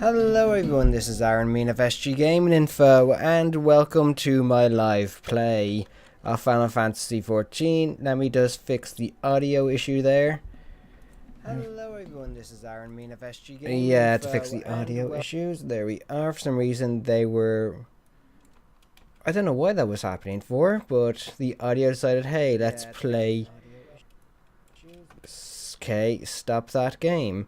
Hello everyone, this is Aaron Mean of SG Gaming Info, and welcome to my live play of Final Fantasy XIV. Let me just fix the audio issue there. Hello everyone, this is Aaron Mean of SG Gaming Info. To fix the audio issues, there we are. For some reason they were... I don't know why that was happening for, but the audio decided, hey, let's play... Okay, stop that game.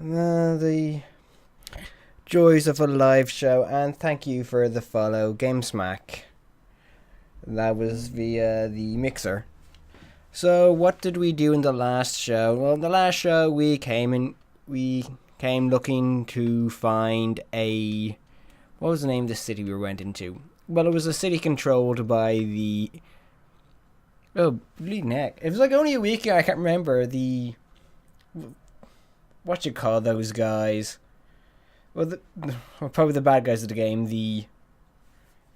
The joys of a live show, and thank you for the follow, GameSmack. That was via the mixer. So what did we do in the last show? Well, in the last show we came looking to find a... What was the name of the city we went into? Well, it was a city controlled by the... Oh, bleeding heck. It was like only a week ago, I can't remember. The... What you call those guys? Well, probably the bad guys of the game. The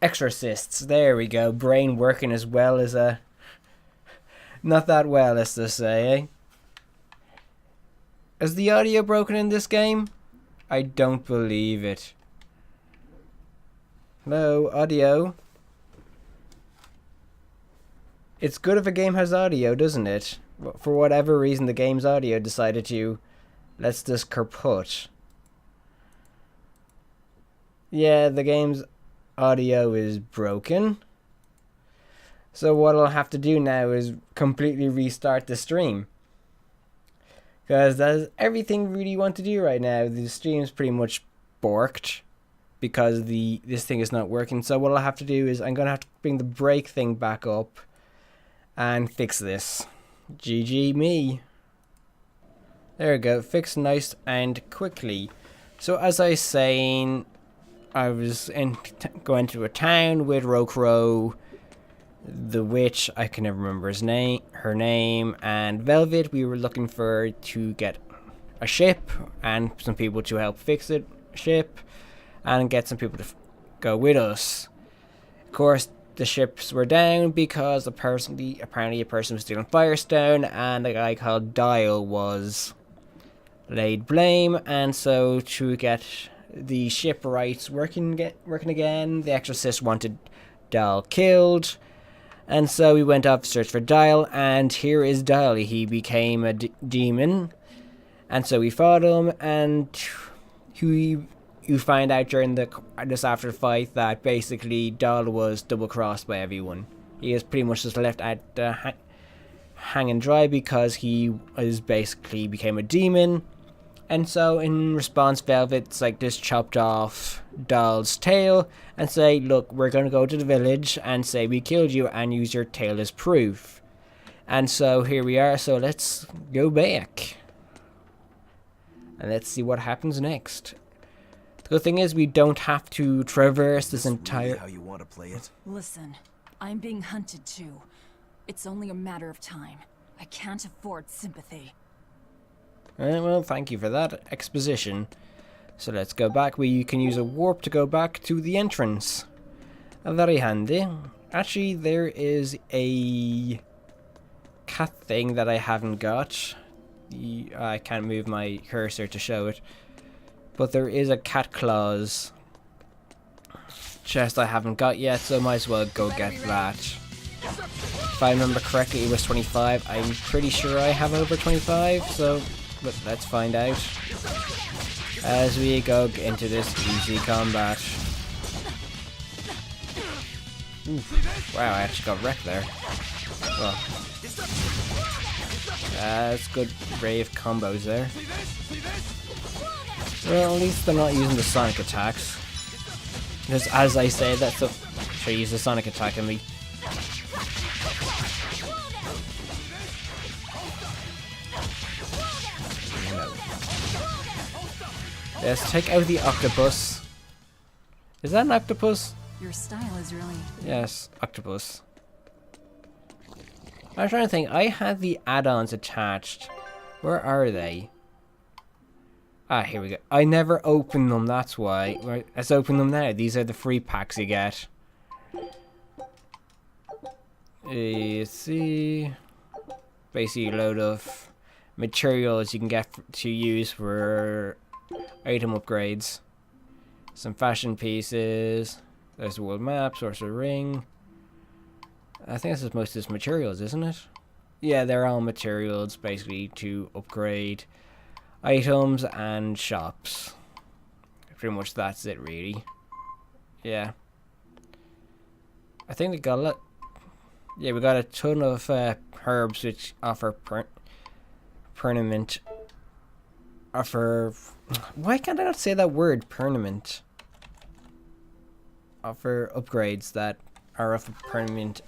exorcists. There we go. Brain working as well as a... Not that well, let's just say, eh? Is the audio broken in this game? I don't believe it. Hello, audio. It's good if a game has audio, doesn't it? For whatever reason, the game's audio decided to... Let's just kaput. Yeah, the game's audio is broken. So what I'll have to do now is completely restart the stream. Because that's everything we really want to do right now. The stream's pretty much borked. Because this thing is not working. So what I'll have to do is I'm going to have to bring the brake thing back up. And fix this. GG me. There we go. Fixed nice and quickly. So as I was saying, I was going to a town with Rokro, the witch, I can never remember her name, and Velvet. We were looking to get a ship and some people to help fix it, ship, and get some people to go with us. Of course, the ships were down because apparently a person was stealing Firestone, and a guy called Dial was laid blame. And so to get the ship rights working again, the Exorcist wanted Dial killed, and so we went off to search for Dial. And here is Dial. He became a demon, and so we fought him, and you find out during this after fight that basically Dahl was double crossed by everyone. He is pretty much just left at hanging dry because he was basically became a demon. And so in response, Velvet's like just chopped off Dahl's tail and say, look, we're going to go to the village and say we killed you and use your tail as proof. And so here we are, so let's go back. And let's see what happens next. The thing is, we don't have to traverse this entire... Really how you want to play it? Listen, I'm being hunted too. It's only a matter of time. I can't afford sympathy. Well, thank you for that exposition. So let's go back. We can use a warp to go back to the entrance. Very handy. Actually, there is a cat thing that I haven't got. I can't move my cursor to show it. But there is a cat claws chest I haven't got yet, so might as well go get that. If I remember correctly, it was 25. I'm pretty sure I have over 25, so let's find out as we go into this easy combat. Oof. Wow, I actually got wrecked there. Well, that's good brave combos there. Well, at least they're not using the sonic attacks. Because as I say, that's the... Should I use the sonic attack on me? No. Let's take out the octopus. Is that an octopus? Your style is really... Yes, octopus. I was trying to think. I had the add-ons attached. Where are they? Ah, here we go. I never opened them, that's why. Right, let's open them now. These are the free packs you get. You see... Basically a load of materials you can get to use for item upgrades. Some fashion pieces. There's the world map, source of ring. I think this is most of this materials, isn't it? Yeah, they're all materials basically to upgrade items and shops. Pretty much that's it, really. Yeah. I think we got a lot. Yeah, we got a ton of herbs which offer permanent. Offer. Why can't I not say that word? Permanent. Offer upgrades that are of a permanent.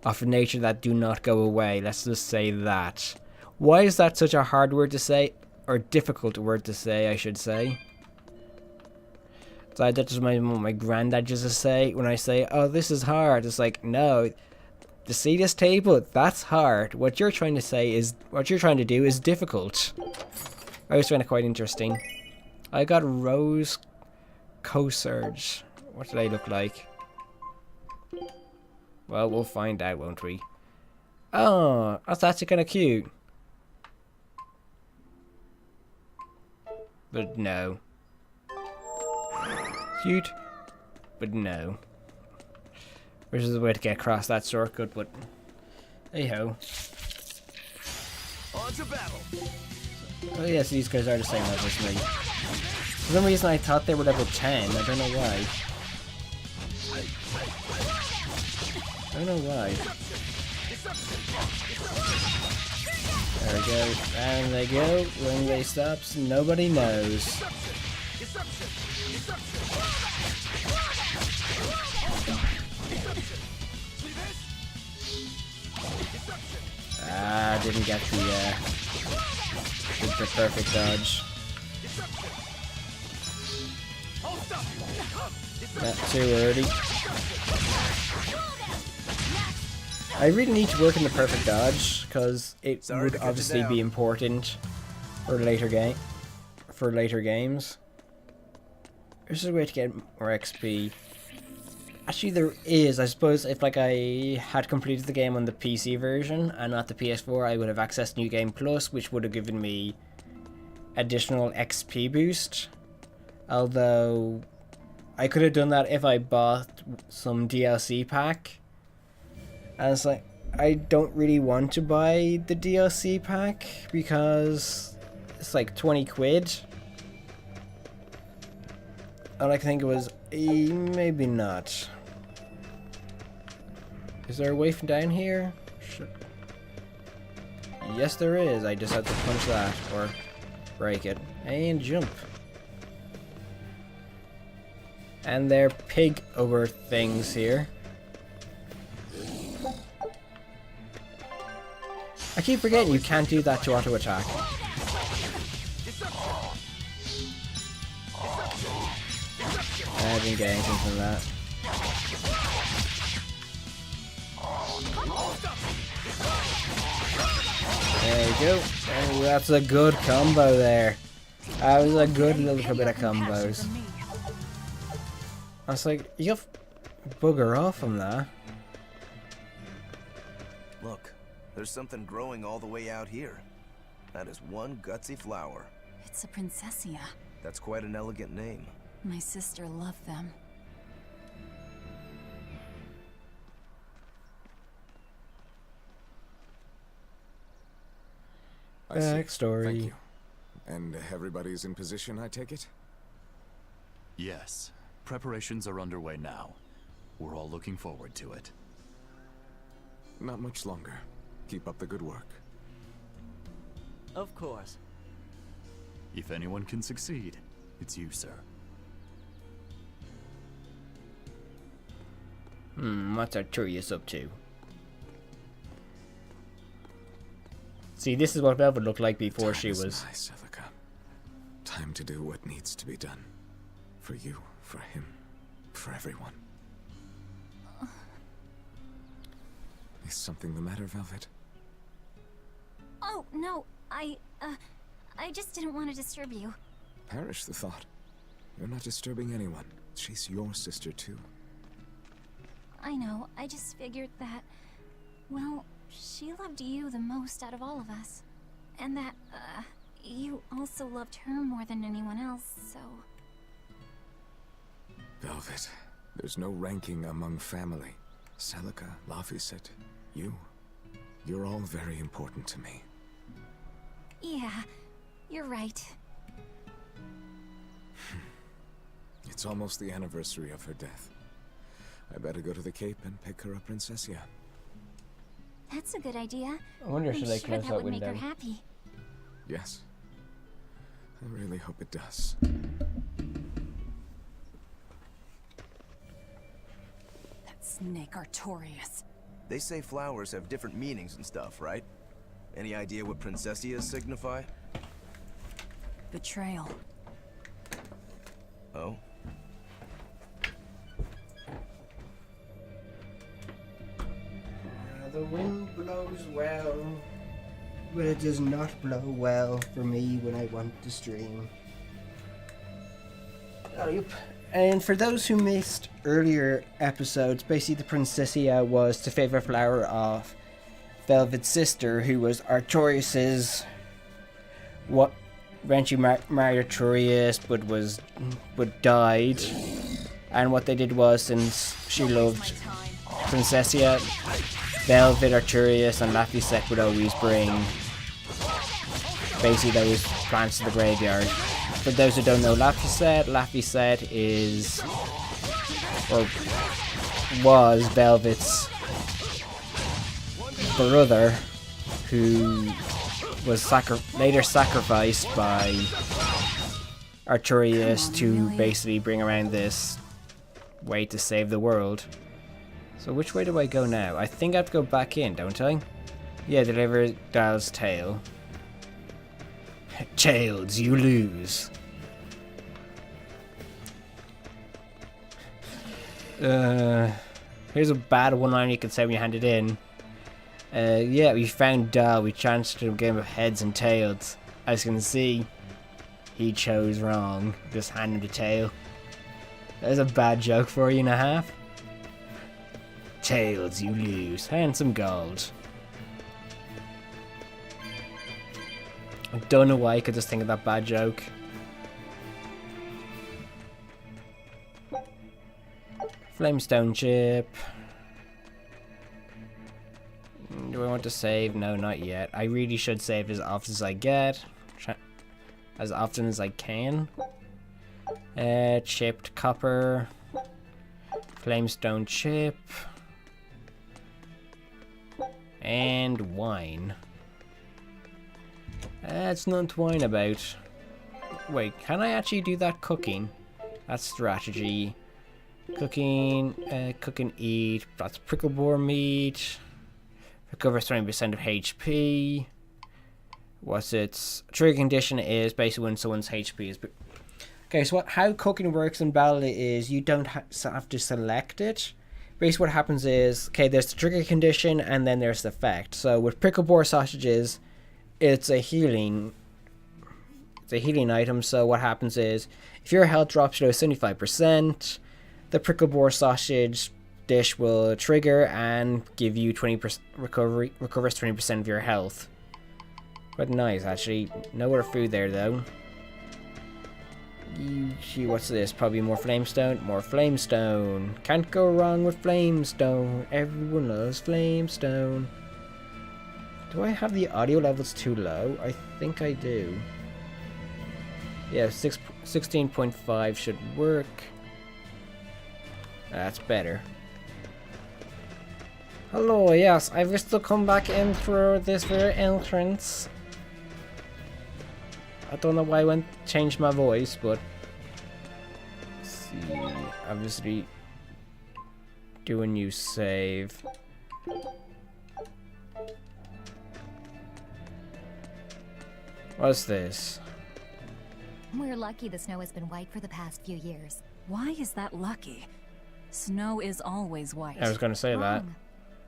Of a nature that do not go away. Let's just say that. Why is that such a hard word to say? Or difficult word to say, I should say. So that's just what my granddad used to say when I say, oh, this is hard. It's like, no, to see this table, that's hard. What you're trying to say is, what you're trying to do is difficult. I always find it quite interesting. I got Rose Cosurge. What do they look like? Well, we'll find out, won't we? Oh, that's actually kind of cute. But no. Cute, but no. Which is the way to get across that shortcut, but hey ho. On to battle. Oh yes, these guys are the same level as me. For some reason I thought they were level 10, I don't know why. I don't know why. There we go. And they go. When they stops, nobody knows. Ah, didn't get the perfect dodge. Not too early. I really need to work in the perfect dodge because it would obviously be important for later games. There's a way to get more XP. Actually, there is. I suppose if like I had completed the game on the PC version and not the PS4, I would have accessed New Game Plus, which would have given me additional XP boost. Although I could have done that if I bought some DLC pack. And it's like, I don't really want to buy the DLC pack because it's like 20 quid. And I think it was, maybe not. Is there a way from down here? Yes, there is. I just have to punch that or break it and jump. And they're pig over things here. I keep forgetting you can't do that to auto attack. I didn't get anything from that. There you go. Oh, that's a good combo there. That was a good little bit of combos. I was like, you got bugger off from that. Look, there's something growing all the way out here. That is one gutsy flower. It's a princessia. That's quite an elegant name. My sister loved them. Backstory. Thank you. And everybody's in position, I take it? Yes. Preparations are underway now. We're all looking forward to it. Not much longer. Keep up the good work. Of course. If anyone can succeed, it's you, sir. What's Arturius up to? See, this is what Velvet looked like before she was. Nice, Elika. Time to do what needs to be done. For you, for him, for everyone. Is something the matter, Velvet? Oh, no, I just didn't want to disturb you. Perish the thought. You're not disturbing anyone. She's your sister, too. I know, I just figured that, well, she loved you the most out of all of us. and that, you also loved her more than anyone else, so... Velvet, there's no ranking among family. Celica, Laphicet, you. You're all very important to me. Yeah, you're right. It's almost the anniversary of her death. I better go to the Cape and pick her up Princessia. That's a good idea. I wonder I'm should I sure close that that would make her window? happy. Yes. I really hope it does. That snake Artorias. They say flowers have different meanings and stuff, right? Any idea what Princessias signify? Betrayal. Oh? The wind blows well, but it does not blow well for me when I want to stream. And for those who missed earlier episodes, basically the Princessia was the favourite flower of Velvet's sister, who was Artorias's. What eventually married Artorias, but died. And what they did was, since she loved Princessia, Velvet, Artorias, and Laphicet would always bring basically those plants to the graveyard. For those who don't know Laphicet is, or was, Velvet's brother, who was later sacrificed by Artorias to basically bring around this way to save the world. So which way do I go now? I think I have to go back in, don't I? Yeah, deliver Dial's tail. Tails, you lose. Here's a bad one-line you can say when you hand it in. Yeah, we found Dial. We chanced a game of heads and tails. As you can see, he chose wrong. Just hand him the tail. There's a bad joke for you and a half. Tails, you lose. And some gold. I don't know why I could just think of that bad joke. Flamestone chip. Do I want to save? No, not yet. I really should save as often as I get. As often as I can. Chipped copper. Flamestone chip. And wine. That's nothing to whine about. Wait, can I actually do that cooking? That's strategy. Cooking, cook and eat. That's pricklebore meat. Recovers 20% of HP. What's its trigger condition is basically when someone's HP is. Okay, so how cooking works in battle is you don't have to select it. Basically, what happens is, okay, there's the trigger condition and then there's the effect. So with pricklebore sausages, it's a healing item. So what happens is, if your health drops to 75%, the pricklebore sausage dish will trigger and give you 20% recovers 20% of your health. Quite nice, actually. No other food there though. What's this? Probably more flamestone. More flamestone. Can't go wrong with flamestone. Everyone loves flamestone. Do I have the audio levels too low? I think I do. Yeah, 16.5 should work. That's better. Hello, yes, I've just to come back in through this very entrance. I don't know why I went changed my voice, but let's see. Obviously, do a new save. What's this? We're lucky the snow has been white for the past few years. Why is that lucky? Snow is always white. I was going to say that. Wrong.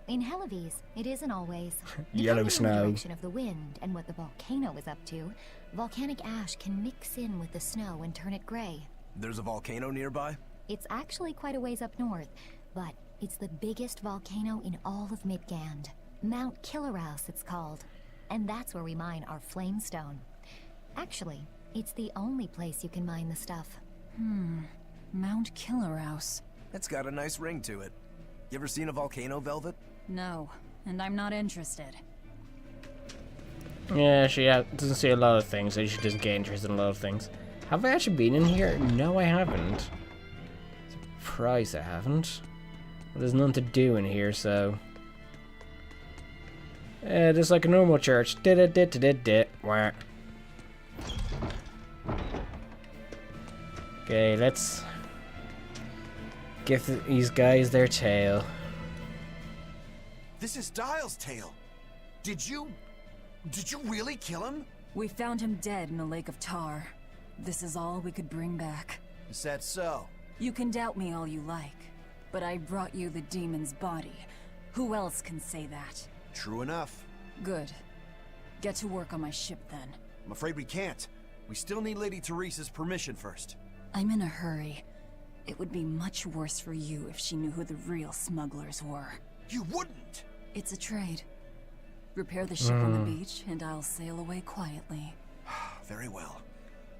In Hellawes, it isn't always. Yellow Depending snow. on the direction of the wind and what the volcano is up to, volcanic ash can mix in with the snow and turn it gray. There's a volcano nearby? It's actually quite a ways up north, but it's the biggest volcano in all of Midgand. Mount Hellawes, it's called. and that's where we mine our flamestone. Actually, it's the only place you can mine the stuff. Mount Killer House. It's got a nice ring to it. You ever seen a volcano, Velvet? No, and I'm not interested. Yeah, she doesn't see a lot of things, so she doesn't get interested in a lot of things. Have I actually been in here? No, I haven't. Surprised I haven't. Well, there's nothing to do in here, so... just like a normal church. Wah. Okay, let's give these guys their tail. This is Dial's tail. Did you really kill him? We found him dead in a lake of tar. This is all we could bring back. Is that so? You can doubt me all you like, but I brought you the demon's body. Who else can say that? True enough. Good. Get to work on my ship then. I'm afraid we can't. We still need Lady Teresa's permission first. I'm in a hurry. It would be much worse for you if she knew who the real smugglers were. You wouldn't! It's a trade. Repair the ship on the beach, and I'll sail away quietly. Very well.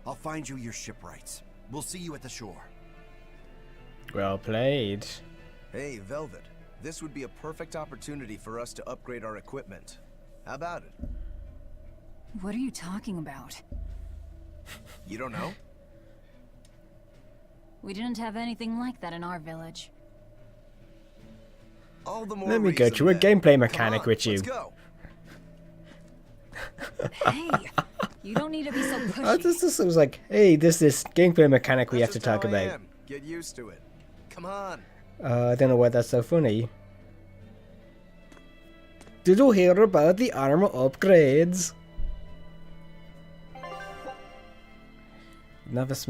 I'll find you your shipwrights. We'll see you at the shore. Well played. Hey, Velvet. This would be a perfect opportunity for us to upgrade our equipment. How about it? What are you talking about? You don't know? We didn't have anything like that in our village. All the more Let me go reason through a then. gameplay Come mechanic on, with you. Let's go. Hey, you don't need to be so pushy. Oh, this was like, hey, this gameplay mechanic we have That's to just talk how I about. am. Get used to it. Come on. I don't know why that's so funny. Did you hear about the armor upgrades? Novice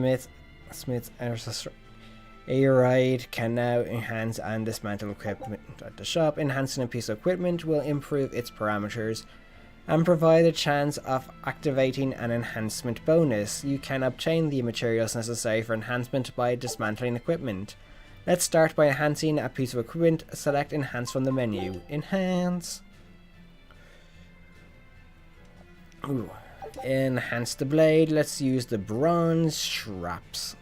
Smith's Aeride can now enhance and dismantle equipment at the shop. Enhancing a piece of equipment will improve its parameters and provide a chance of activating an enhancement bonus. You can obtain the materials necessary for enhancement by dismantling equipment. Let's start by enhancing a piece of equipment. Select Enhance from the menu. Enhance. Ooh. Enhance the blade. Let's use the bronze scraps.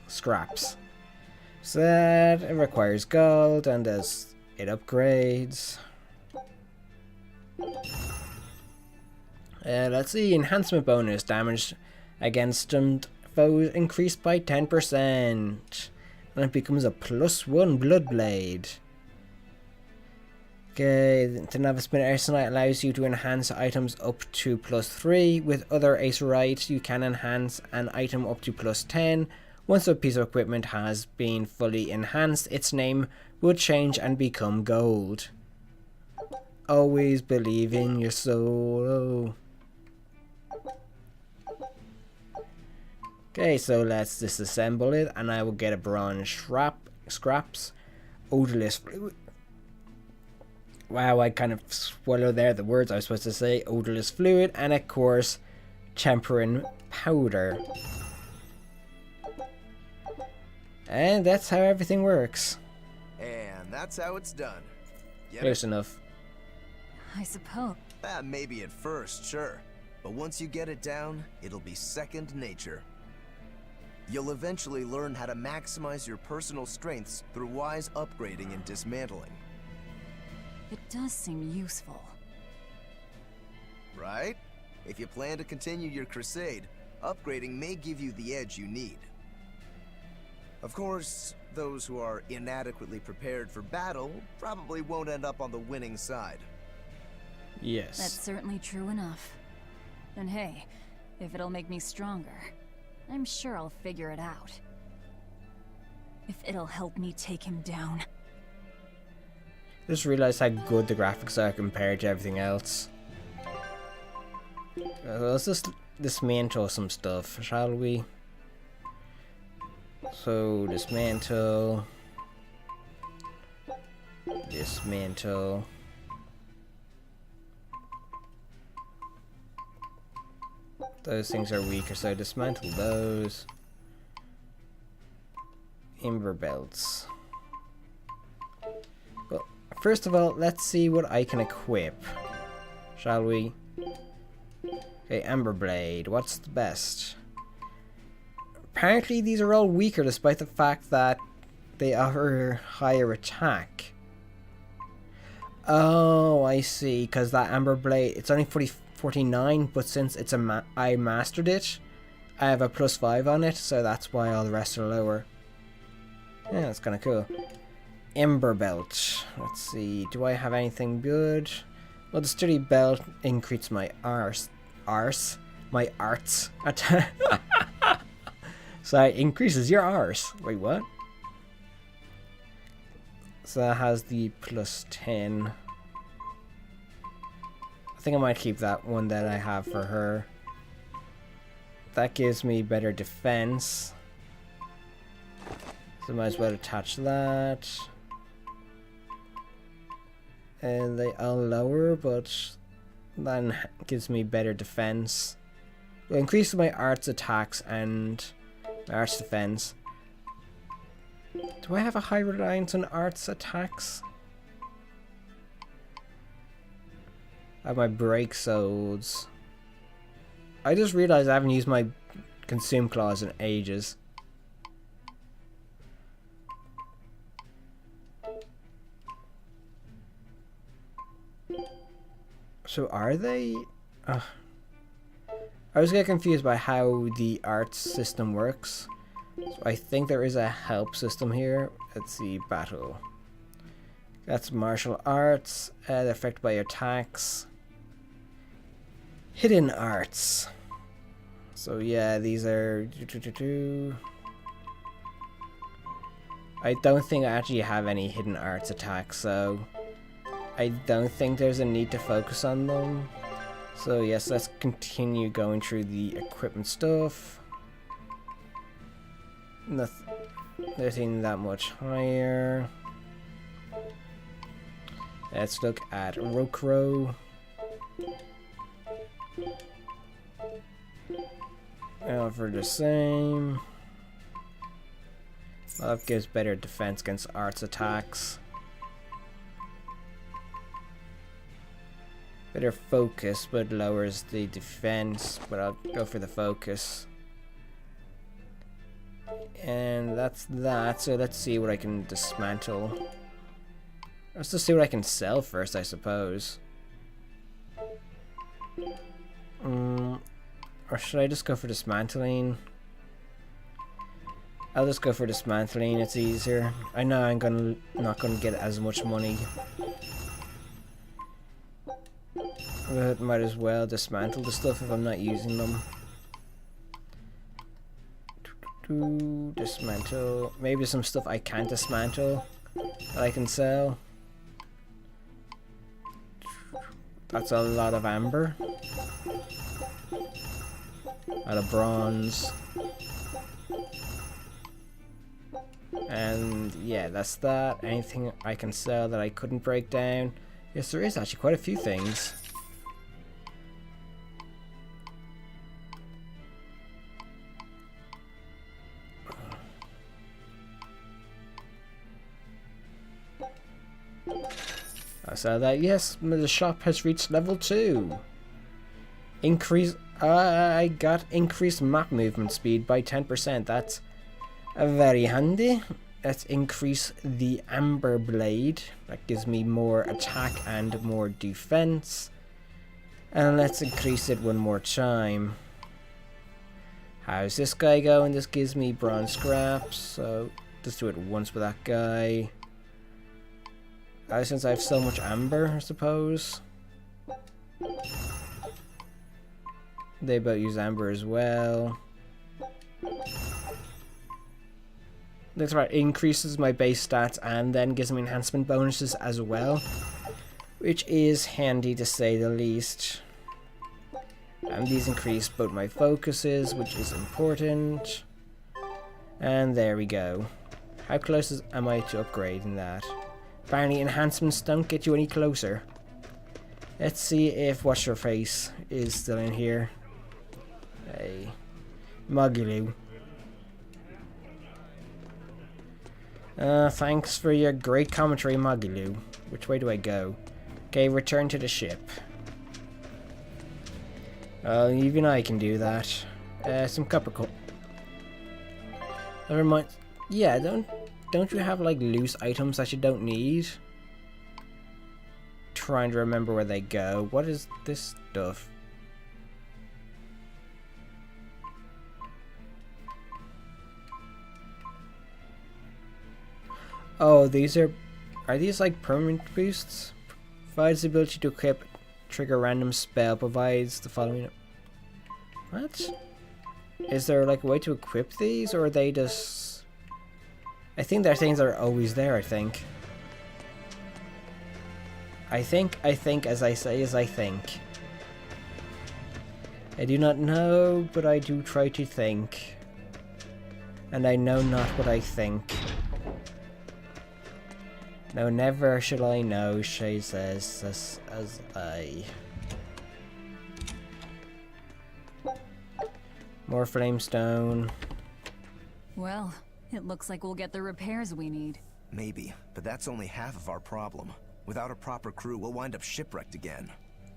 So that it requires gold, and as it upgrades. Let's see, enhancement bonus, damage against stunned foes increased by 10%. And it becomes a +1 blood blade. Okay, the Novice Smith Arsenite allows you to enhance items up to +3. With other Acerite, you can enhance an item up to +10. Once a piece of equipment has been fully enhanced, its name will change and become gold. Always believe in your soul. Okay, so let's disassemble it, and I will get a bronze scraps, odorless fluid. Wow, I kind of swallowed there the words I was supposed to say. Odorless fluid, and of course, tempering powder. And that's how everything works. And that's how it's done. Get Close it? enough. I suppose. Maybe at first, sure. But once you get it down, it'll be second nature. You'll eventually learn how to maximize your personal strengths through wise upgrading and dismantling. It does seem useful. Right? If you plan to continue your crusade, upgrading may give you the edge you need. Of course, those who are inadequately prepared for battle probably won't end up on the winning side. Yes. That's certainly true enough. And hey, if it'll make me stronger, I'm sure I'll figure it out. If it'll help me take him down. Just realized how good the graphics are compared to everything else. Let's just dismantle some stuff, shall we? So, dismantle. Dismantle. Those things are weaker, so dismantle those. Ember belts. Well, first of all, let's see what I can equip. Shall we? Okay, Ember Blade. What's the best? Apparently these are all weaker despite the fact that they offer higher attack. Oh, I see. Because that Ember Blade, it's only 49, but since it's I mastered it, I have a +5 on it, so that's why all the rest are lower. Yeah, that's kind of cool. Ember Belt. Let's see. Do I have anything good? Well, the Sturdy Belt increases my my arts attack. So it increases your arse. Wait, what? So that has the +10. I think I might keep that one that I have for her. That gives me better defense. So might as well attach that. And they are lower, but then gives me better defense. It increases my arts attacks and my arts defense. Do I have a high reliance on arts attacks? I have my break swords. I just realized I haven't used my consume clause in ages. So are they? I was getting confused by how the arts system works. So I think there is a help system here. Let's see, battle. That's martial arts. They're affected by attacks. Hidden arts. So yeah, these are. I don't think I actually have any hidden arts attacks, so I don't think there's a need to focus on them. So yes, let's continue going through the equipment stuff. Nothing that much higher. Let's look at Rokro. For the same. That gives better defense against arts attacks. Better focus, but lowers the defense. But I'll go for the focus. And that's that. So let's see what I can dismantle. Let's just see what I can sell first, I suppose. Or should I just go for dismantling? I'll just go for dismantling. It's easier. I know I'm not gonna get as much money. But might as well dismantle the stuff if I'm not using them. Dismantle. Maybe some stuff I can't dismantle that I can sell. That's a lot of amber. A lot of bronze. And yeah, that's that. Anything I can sell that I couldn't break down? Yes, there is actually quite a few things. I saw that. Yes, the shop has reached level 2. I got increased map movement speed by 10%. That's very handy. Let's increase the Amber Blade. That gives me more attack and more defense. And let's increase it one more time. How's this guy going? This gives me bronze scraps. So just do it once with that guy. Since I have so much amber, I suppose. They both use amber as well. That's right, increases my base stats and then gives me enhancement bonuses as well, which is handy to say the least. And these increase both my focuses, which is important. And there we go. How close am I to upgrading that? Apparently enhancements don't get you any closer. Let's see if What's Your Face is still in here. Hey, Muggaloo. Thanks for your great commentary, Muggaloo. Which way do I go? Okay, return to the ship. Even I can do that. Some copper core. Never mind. Yeah, don't you have like loose items that you don't need? Trying to remember where they go. What is this stuff? Oh, these are these like permanent boosts? Provides the ability to equip, trigger random spell, provides the following. What? Is there like a way to equip these, or are they just... I think their things are always there, I think. I think, as I say, as I think. I do not know, but I do try to think. And I know not what I think. No, never shall I know, she says, as I... More flamestone. Well, it looks like we'll get the repairs we need. Maybe, but that's only half of our problem. Without a proper crew, we'll wind up shipwrecked again.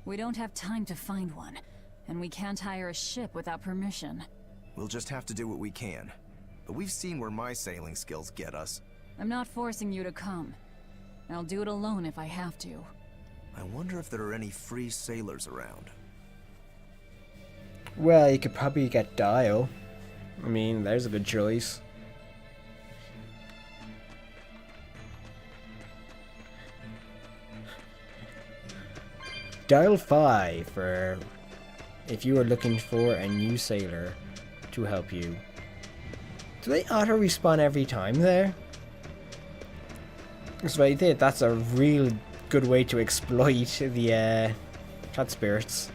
We don't have time to find one, and we can't hire a ship without permission. We'll just have to do what we can. But we've seen where my sailing skills get us. I'm not forcing you to come. I'll do it alone if I have to. I wonder if there are any free sailors around. Well, you could probably get Dial. I mean, there's a good choice. Dial 5 for if you are looking for a new sailor to help you. Do they auto respawn every time there? That's what I did. That's a real good way to exploit the cat spirits.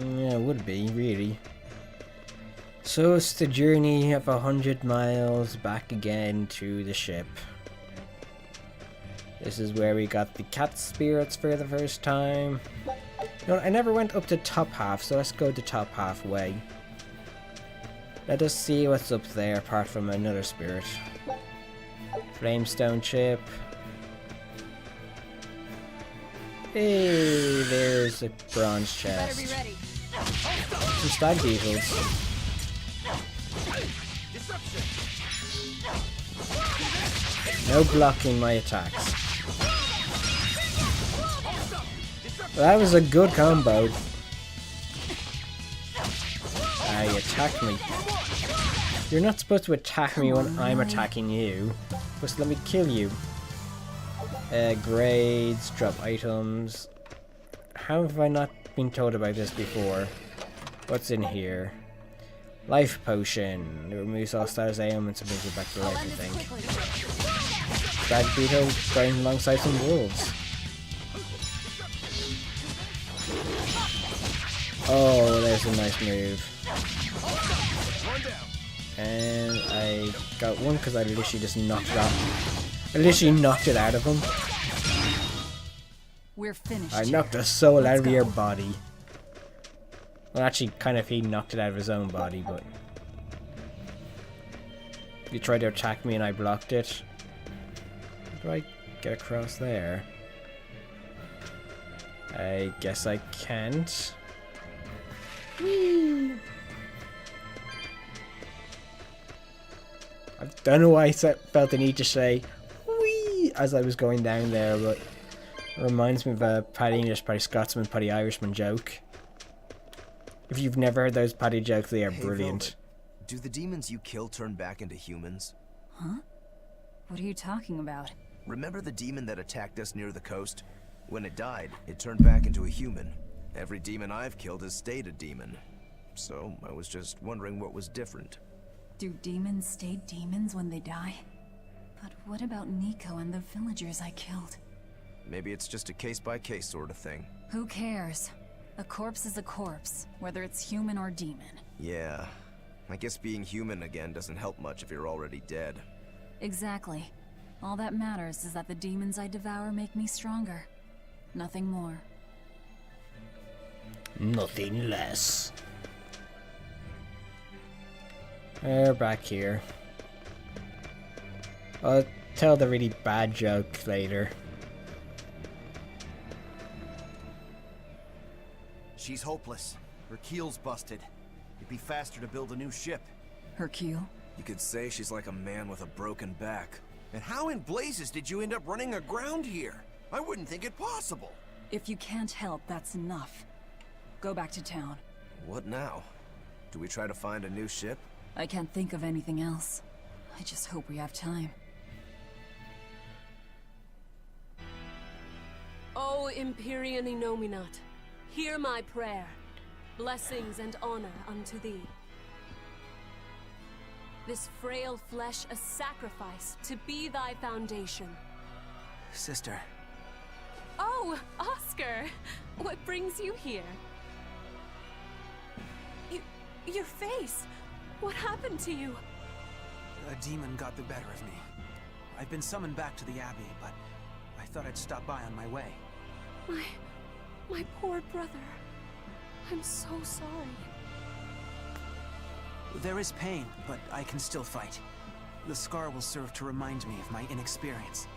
Yeah, it would be, really. So it's the journey of 100 miles back again to the ship. This is where we got the cat spirits for the first time. No, I never went up to top half, so let's go to top halfway. Let us see what's up there apart from another spirit. Flamestone chip. Hey, there's a bronze chest. Some stag beetles. No blocking my attacks. That was a good combo. You attacked me. You're not supposed to attack me when I'm attacking you. You're supposed to let me kill you. Grades, drop items. How have I not been told about this before? What's in here? Life potion. It removes all status ailments and brings you back to life, I think. Stag beetle going alongside some wolves. Oh, there's a nice move. And I got one because I literally just knocked it off. I literally knocked it out of him. We're finished. I knocked a soul out of your body. Well, actually, kind of he knocked it out of his own body, but... You tried to attack me and I blocked it. How do I get across there? I guess I can't. Whee! I don't know why I felt the need to say whee as I was going down there, but it reminds me of a Paddy English, Paddy Scotsman, Paddy Irishman joke. If you've never heard those Paddy jokes, they are brilliant. Velvet, do the demons you kill turn back into humans? Huh? What are you talking about? Remember the demon that attacked us near the coast? When it died, it turned back into a human. Every demon I've killed has stayed a demon. So, I was just wondering what was different. Do demons stay demons when they die? But what about Nico and the villagers I killed? Maybe it's just a case-by-case sort of thing. Who cares? A corpse is a corpse, whether it's human or demon. Yeah. I guess being human again doesn't help much if you're already dead. Exactly. All that matters is that the demons I devour make me stronger. Nothing more. Nothing less. We're back here. tell the really bad joke later. She's hopeless. Her keel's busted. It'd be faster to build a new ship. Her keel? You could say she's like a man with a broken back. And how in blazes did you end up running aground here? I wouldn't think it possible. If you can't help, that's enough. Go back to town. What now? Do we try to find a new ship? I can't think of anything else. I just hope we have time. O Empyrean Innominat, hear my prayer. Blessings and honor unto thee. This frail flesh a sacrifice to be thy foundation. Sister. Oh, Oscar! What brings you here? Your face! What happened to you? A demon got the better of me. I've been summoned back to the Abbey, but I thought I'd stop by on my way. My poor brother. I'm so sorry. There is pain, but I can still fight. The scar will serve to remind me of my inexperience.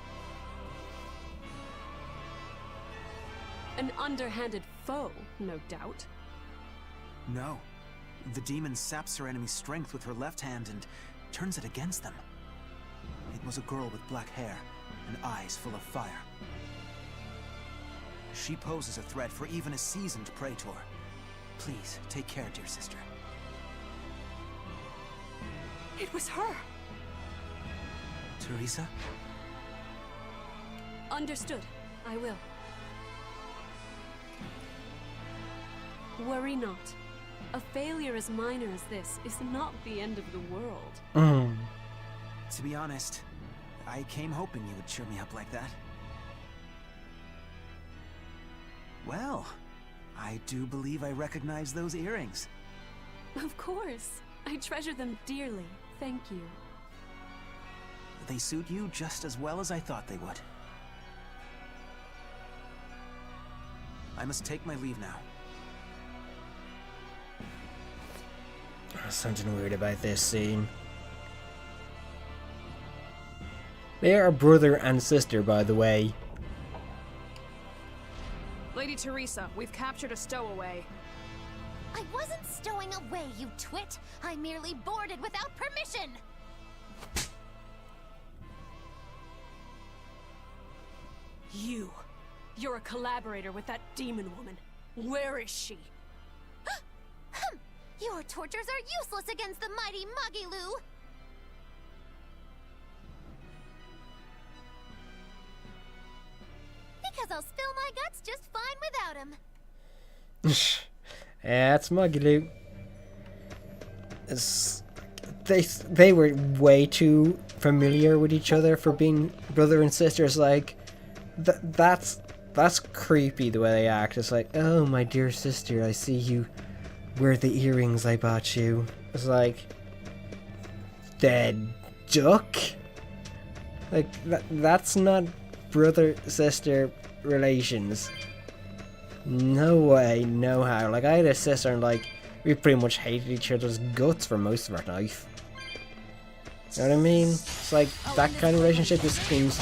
An underhanded foe, no doubt. No. The demon saps her enemy's strength with her left hand and turns it against them. It was a girl with black hair and eyes full of fire. She poses a threat for even a seasoned praetor. Please, take care, dear sister. It was her! Teresa? Understood. I will. Worry not. A failure as minor as this is not the end of the world. To be honest, I came hoping you would cheer me up like that. Well, I do believe I recognize those earrings. Of course. I treasure them dearly. Thank you. They suit you just as well as I thought they would. I must take my leave now. There's something weird about this scene. They are brother and sister, by the way. Lady Teresa, we've captured a stowaway. I wasn't stowing away, you twit. I merely boarded without permission. You're a collaborator with that demon woman. Where is she? Your tortures are useless against the mighty Magilu. Because I'll spill my guts just fine without him. Yeah, it's Magilu. They were way too familiar with each other for being brother and sisters. Like, that's creepy the way they act. It's like, oh, my dear sister, I see you wear the earrings I bought you. It's like, dead duck? Like, that's not brother-sister relations. No way, no how. Like, I had a sister and, like, we pretty much hated each other's guts for most of our life. You know what I mean? It's like, that kind of relationship just seems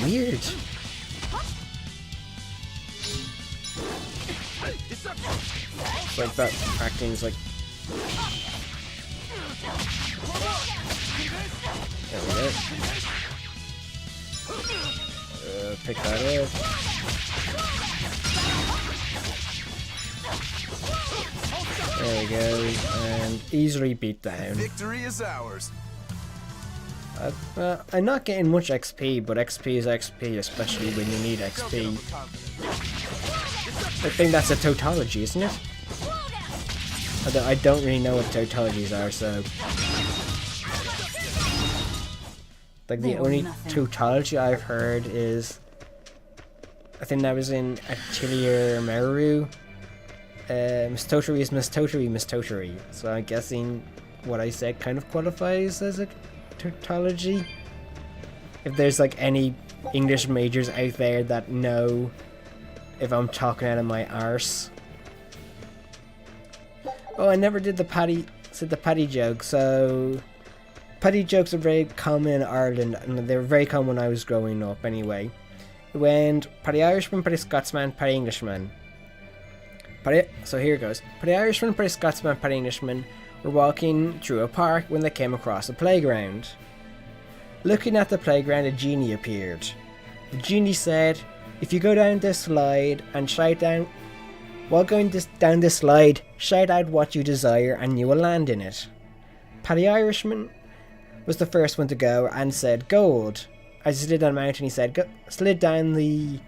weird. It's like that acting's like... There we go. Pick that up. There we go, and easily beat down. Victory is ours. I'm not getting much XP, but XP is XP, especially when you need XP. I think that's a tautology, isn't it? I don't really know what tautologies are, so... Like, the only tautology I've heard is... I think that was in Atelier Meru. Miss Toturi is Miss Toturi, Miss Toturi. So I'm guessing what I said kind of qualifies as a tautology. If there's like any English majors out there that know if I'm talking out of my arse. Oh, I never did the patty joke, so Paddy jokes are very common in Ireland, and they were very common when I was growing up anyway. It went Paddy Irishman, Paddy Scotsman, Paddy Englishman. So here it goes. Paddy Irishman, Paddy Scotsman, Paddy Englishman were walking through a park when they came across a playground. Looking at the playground, a genie appeared. The genie said, "If you go down this slide and shout down, while going down this slide, shout out what you desire and you will land in it." Paddy Irishman was the first one to go and said gold. As he slid down the mountain, he said slid down the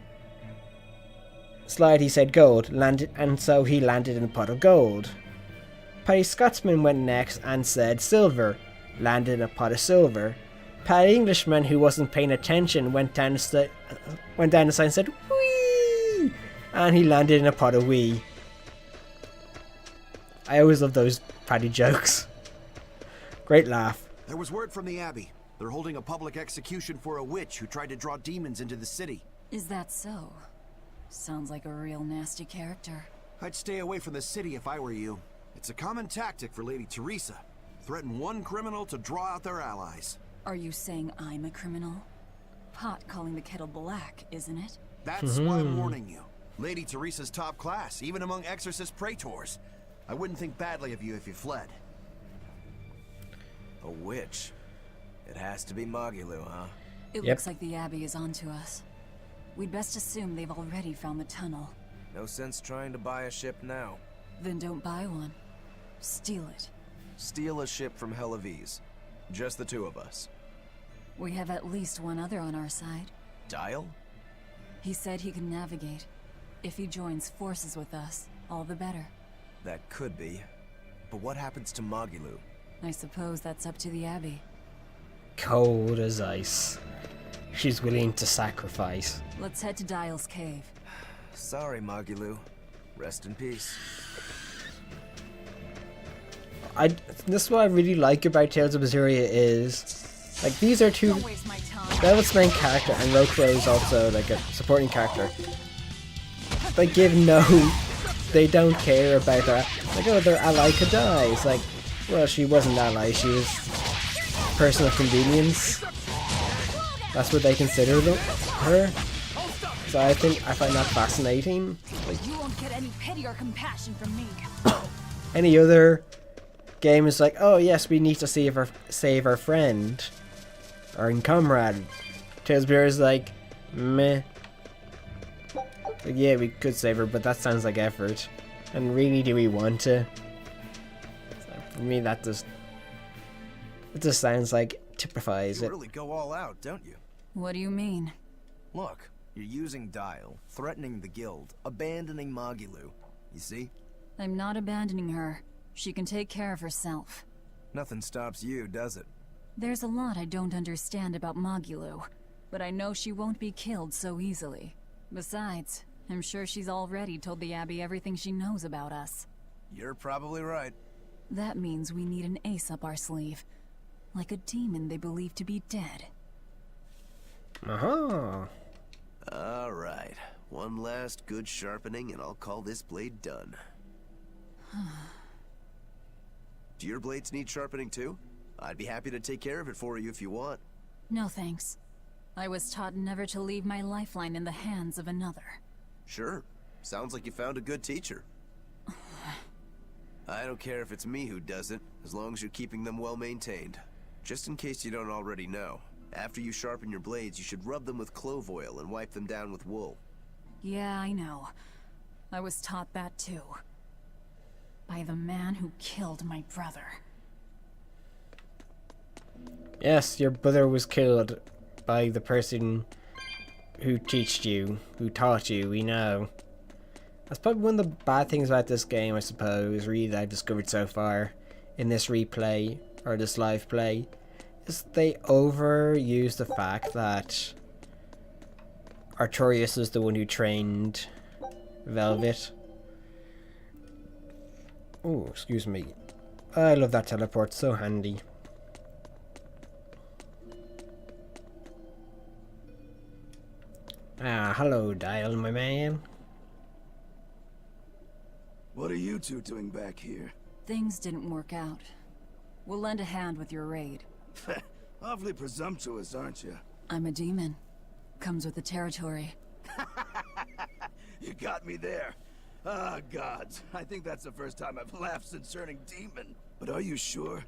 slide, he said gold, landed, and so he landed in a pot of gold. Paddy Scotsman went next and said silver, landed in a pot of silver. Paddy Englishman, who wasn't paying attention, went down the side and said wee, and he landed in a pot of wee. I always love those Paddy jokes. Great laugh. There was word from the Abbey. They're holding a public execution for a witch who tried to draw demons into the city. Is that so? Sounds like a real nasty character. I'd stay away from the city if I were you. It's a common tactic for Lady Teresa. Threaten one criminal to draw out their allies. Are you saying I'm a criminal? Pot calling the kettle black, isn't it? That's why I'm warning you. Lady Teresa's top class, even among exorcist praetors. I wouldn't think badly of you if you fled. A witch. It has to be Magilou, huh? It looks like the Abbey is onto us. We'd best assume they've already found the tunnel. No sense trying to buy a ship now. Then don't buy one. Steal it. Steal a ship from Hellawes. Just the two of us. We have at least one other on our side. Dial? He said he can navigate. If he joins forces with us, all the better. That could be. But what happens to Magilou? I suppose that's up to the Abbey. Cold as ice. She's willing to sacrifice. Let's head to Dial's cave. Sorry, Magilou. Rest in peace. This is what I really like about Tales of Berseria is, like, these are two. Velvet's main character and Rokuro is also like a supporting character. They give they don't care about their, like, oh, their ally could die. It's like, well, she wasn't an ally, she was a person of convenience. That's what they consider her. So I find that fascinating. Like, you won't get any pity or compassion from me. Any other game is like, oh yes, we need to save our friend, our comrade. Tales of Berseria is like, meh. Like, yeah, we could save her, but that sounds like effort. And really, do we want to? So for me, it just sounds like typifies you it. really go all out, don't you? What do you mean? Look, you're using Dial, threatening the guild, abandoning Magilou. You see? I'm not abandoning her. She can take care of herself. Nothing stops you, does it? There's a lot I don't understand about Magilou, but I know she won't be killed so easily. Besides, I'm sure she's already told the Abbey everything she knows about us. You're probably right. That means we need an ace up our sleeve. Like a demon they believe to be dead. Uh-huh. Alright. One last good sharpening and I'll call this blade done. Do your blades need sharpening too? I'd be happy to take care of it for you if you want. No thanks. I was taught never to leave my lifeline in the hands of another. Sure. Sounds like you found a good teacher. I don't care if it's me who does it, as long as you're keeping them well maintained. Just in case you don't already know, after you sharpen your blades, you should rub them with clove oil and wipe them down with wool. Yeah, I know. I was taught that too. By the man who killed my brother. Yes, your brother was killed by the person who taught you, we know. That's probably one of the bad things about this game, I suppose, really, that I've discovered so far in this replay, or this live play, is they overuse the fact that Artorias is the one who trained Velvet. Oh, excuse me. I love that teleport, so handy. Ah, hello, Dial, my man. What are you two doing back here? Things didn't work out. We'll lend a hand with your raid. Awfully presumptuous, aren't you? I'm a demon. Comes with the territory. You got me there. Ah, gods. I think that's the first time I've laughed since turning demon. But are you sure?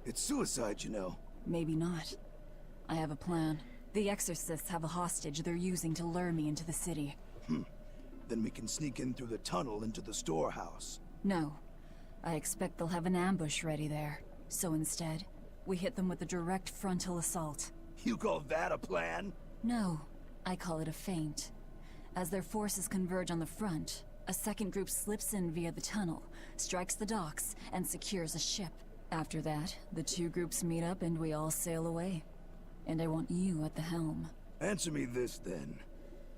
It's suicide, you know. Maybe not. I have a plan. The exorcists have a hostage they're using to lure me into the city. Then we can sneak in through the tunnel into the storehouse. No. I expect they'll have an ambush ready there. So instead, we hit them with a direct frontal assault. You call that a plan? No. I call it a feint. As their forces converge on the front, a second group slips in via the tunnel, strikes the docks, and secures a ship. After that, the two groups meet up and we all sail away. And I want you at the helm. Answer me this, then.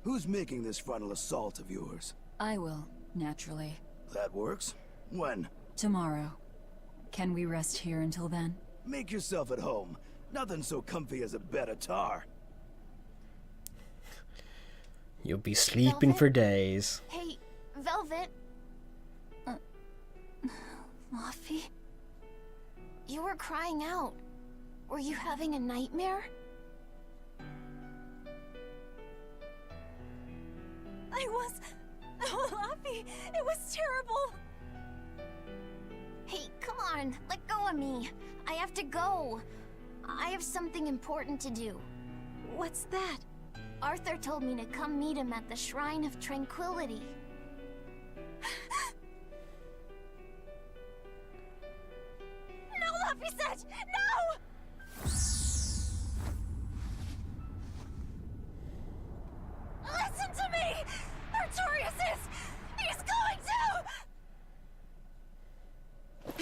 Who's making this frontal assault of yours? I will, naturally. That works. When? Tomorrow. Can we rest here until then? Make yourself at home. Nothing so comfy as a bed of tar. You'll be sleeping Velvet? for days. Hey, Velvet. Laffy? You were crying out. Were you having a nightmare? I was... Oh, Laffy, it was terrible. Hey, come on, let go of me. I have to go. I have something important to do. What's that? Arthur told me to come meet him at the Shrine of Tranquility. No, Laffy-set! No! Listen to me! Artorius is... He's going to...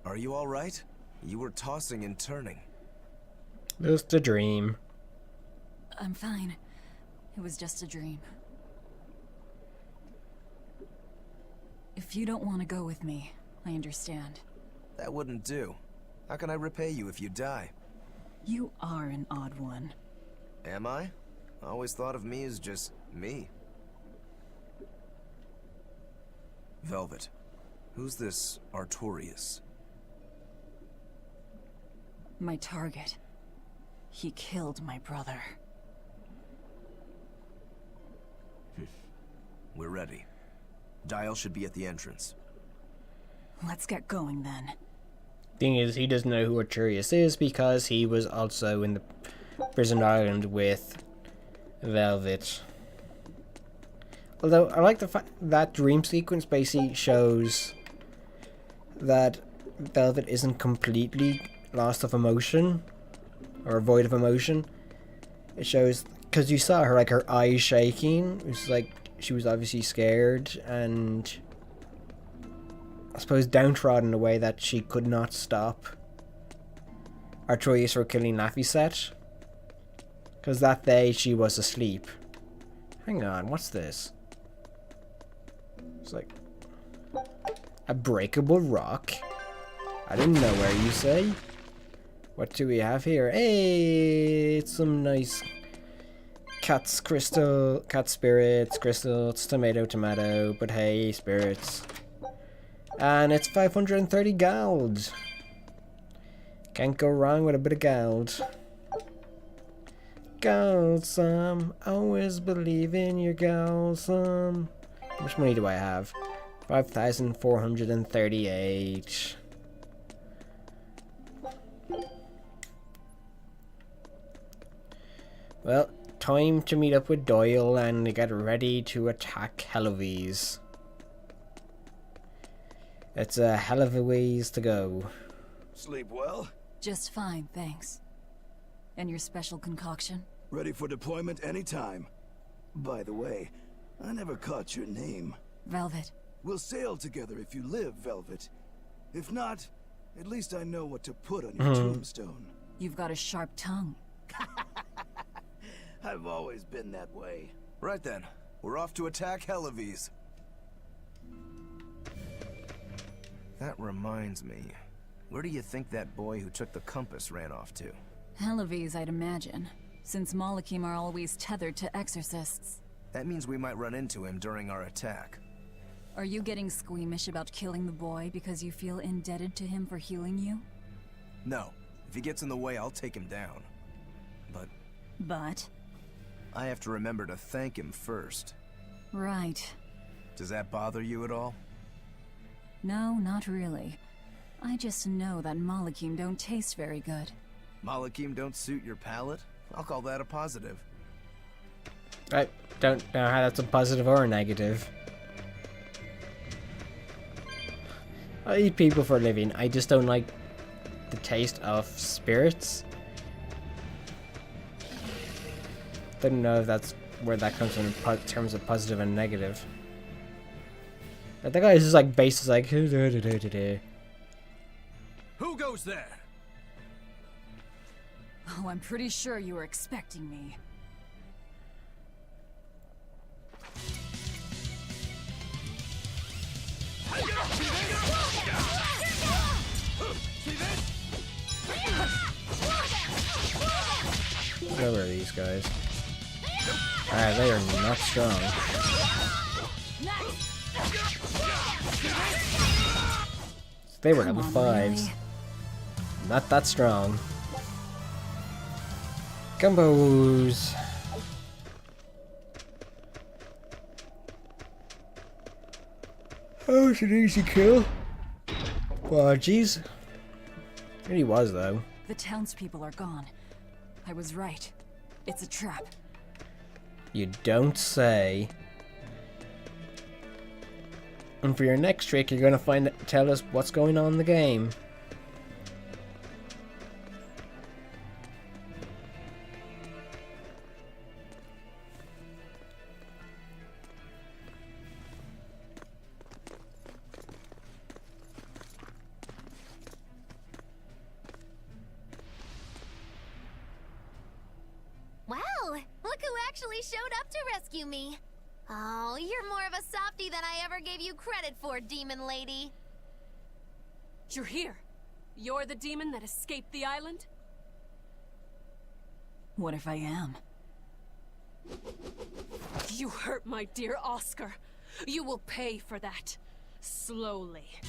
Are you all right? You were tossing and turning. Just a dream. I'm fine. It was just a dream. If you don't want to go with me, I understand. That wouldn't do. How can I repay you if you die? You are an odd one. Am I? I always thought of me as just me. Velvet, who's this Artorius? My target. He killed my brother. We're ready. Dial should be at the entrance. Let's get going then. Thing is, he doesn't know who Arturius is because he was also in the prison island with Velvet. Although I like the fact that dream sequence basically shows that Velvet isn't completely lost of emotion or void of emotion. It shows, because you saw her, like, her eyes shaking. It was like she was obviously scared and I suppose downtrodden in a way that she could not stop Artorius from killing Laffy-set. Because that day she was asleep. Hang on, what's this? It's like a breakable rock. I didn't know where you say. What do we have here? Hey, it's some nice cat's crystal, cat spirits, crystals, tomato, but hey, spirits. And it's 530 gold. Can't go wrong with a bit of gold. Gold some, always believe in your gold some. How much money do I have? 5,438. Well, time to meet up with Doyle and get ready to attack Hellawes. It's a hell of a ways to go. Sleep well? Just fine, thanks. And your special concoction? Ready for deployment anytime. By the way, I never caught your name. Velvet. We'll sail together if you live, Velvet. If not, at least I know what to put on your tombstone. You've got a sharp tongue. I've always been that way. Right then, we're off to attack Hellawes. That reminds me, where do you think that boy who took the compass ran off to? Hellawes, I'd imagine, since Malachim are always tethered to exorcists. That means we might run into him during our attack. Are you getting squeamish about killing the boy because you feel indebted to him for healing you? No, If he gets in the way, I'll take him down. But? I have to remember to thank him first. Right. Does that bother you at all? No, not really. I just know that Malakim don't taste very good. Malakim don't suit your palate? I'll call that a positive. I don't know how that's a positive or a negative. I eat people for a living. I just don't like the taste of spirits. Don't know if that's where that comes from in terms of positive and negative. I think it's just like base is like Who goes there? Oh, I'm pretty sure you were expecting me. Where are these guys? They are not strong. They were level 5s. Not that strong. Combos. Oh, it's an easy kill. Well, jeez. It really was, though. The townspeople are gone. I was right. It's a trap. You don't say. And for your next trick, you're gonna tell us what's going on in the game. Wow, look who actually showed up to rescue me. Oh, you're more of a softie than I ever gave you credit for, demon lady. You're here. You're the demon that escaped the island? What if I am? You hurt my dear Oscar. You will pay for that. Slowly.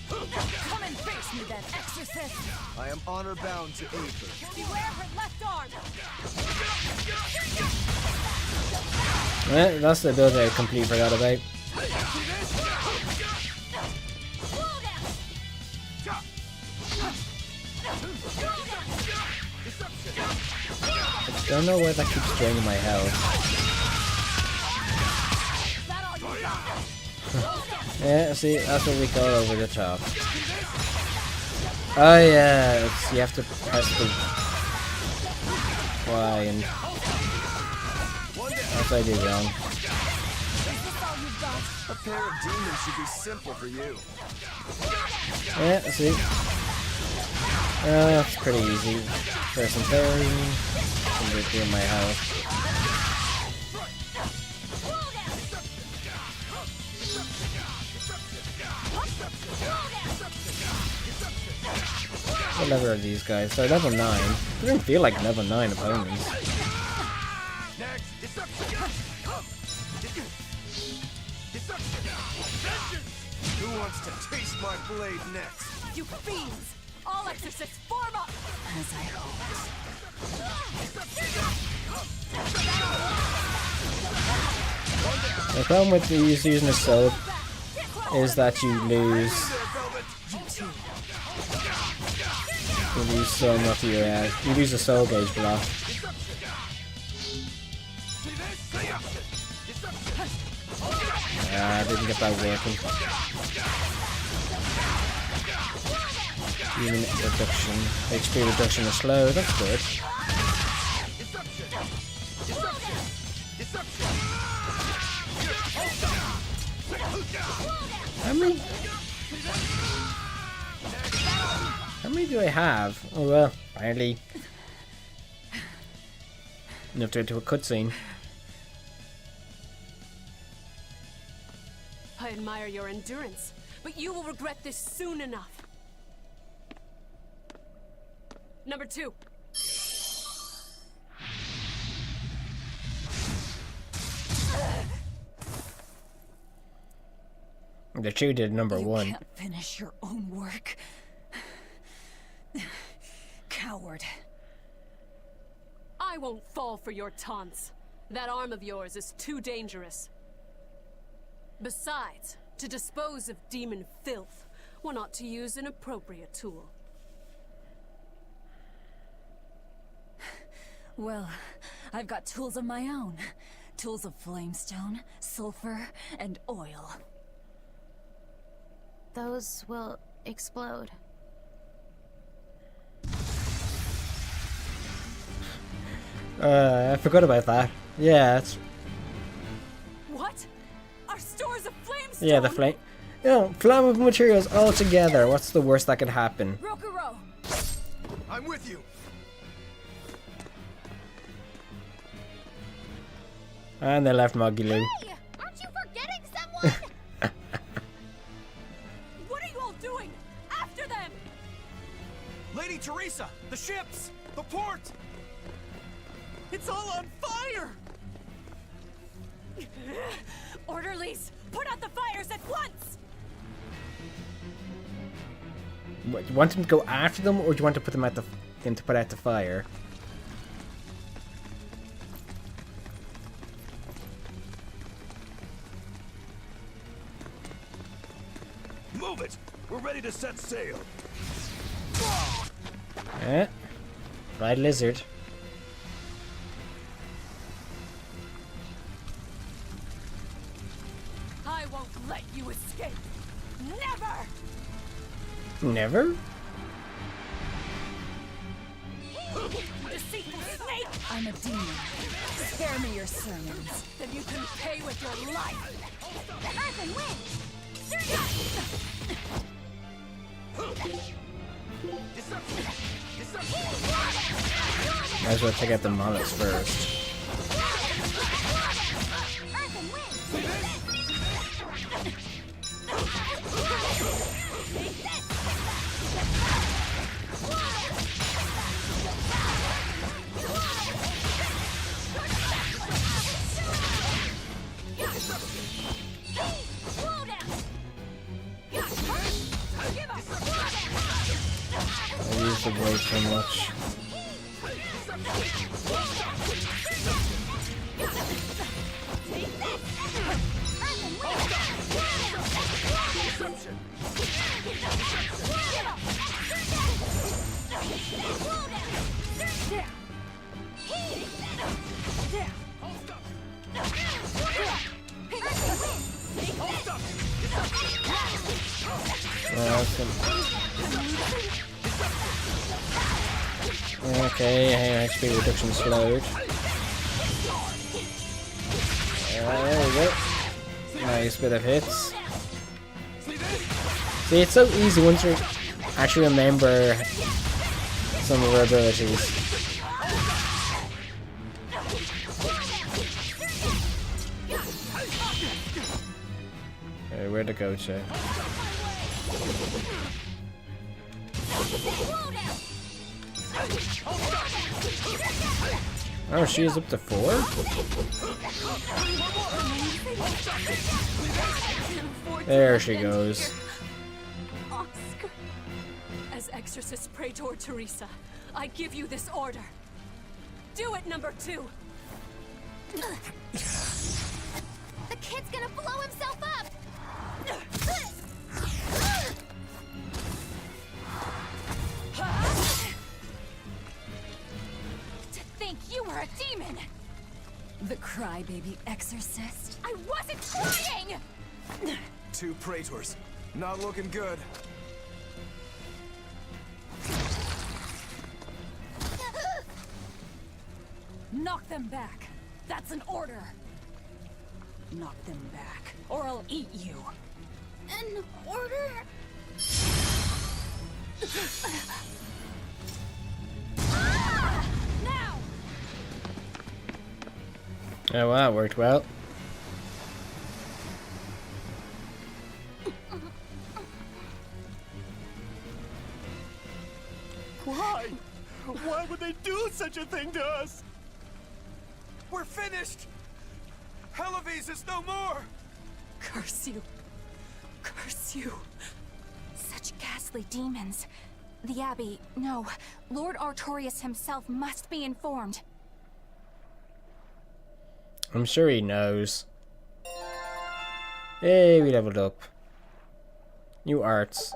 Come and face me then, exorcist! I am honor bound to aid her. Beware her left arm! That's the build I completely forgot about. I don't know why that keeps draining my health. Yeah, see, that's what we call over the top. Oh yeah, you have to press the Y and that's what I did wrong. A pair of demons should be simple for you. Yeah, see. That's pretty easy. First and third. I'm just doing my health. What level are these guys? They're level 9. They don't feel like level 9 opponents. Who wants to taste my blade next? You fiends! All exorcists form up! As I hoped. The problem with using a soul is that you lose some of your you lose a soul gauge block. I didn't get that working. Unit reduction, HP reduction is slow, that's good. How many do I have? Oh well, apparently enough to get to a cutscene. I admire your endurance, but you will regret this soon enough. Number 2. The two did number You one. can't finish your own work. Coward. I won't fall for your taunts. That arm of yours is too dangerous. Besides, to dispose of demon filth, one ought to use an appropriate tool. Well, I've got tools of my own. Tools of flamestone, sulfur, and oil. Those will explode. I forgot about that. Yeah, that's... What? Our stores of flamestone? Yeah, the flame... You know, flammable materials all together. What's the worst that could happen? Rokuro! I'm with you. And they left Mogulu. Hey! Aren't you forgetting someone? What are you all doing? After them! Lady Teresa, the ships, the port. It's all on fire. Orderlies, put out the fires at once! What, you want him to go after them, or do you want to put them at him to put out the fire? Move it. We're ready to set sail. Eh? Right, lizard. I won't let you escape. Never! Never? Deceitful snake! I'm a demon. Spare me your sermons. Then you can pay with your life! Earth and wind! Might as well take out the mollusks first. Earth and wind! I used the way too much. Okay, HP reduction slowed. There we go. Nice bit of hits. See, it's so easy once you actually remember some of her abilities. Okay, where'd it go to? Oh, she is up to 4? There she goes. Oscar. As Exorcist Praetor Teresa, I give you this order. Do it, number 2. The kid's gonna blow himself up! To think you were a demon! The crybaby exorcist? I wasn't trying! 2 praetors. Not looking good. Knock them back. That's an order. Knock them back, or I'll eat you. An order? Now! Oh wow, that worked well. Why? Why would they do such a thing to us? We're finished! Hellawes is no more! Curse you. you? Such ghastly demons. The Abbey, no. Lord Artorias himself must be informed. I'm sure he knows. Hey, we leveled up. New arts.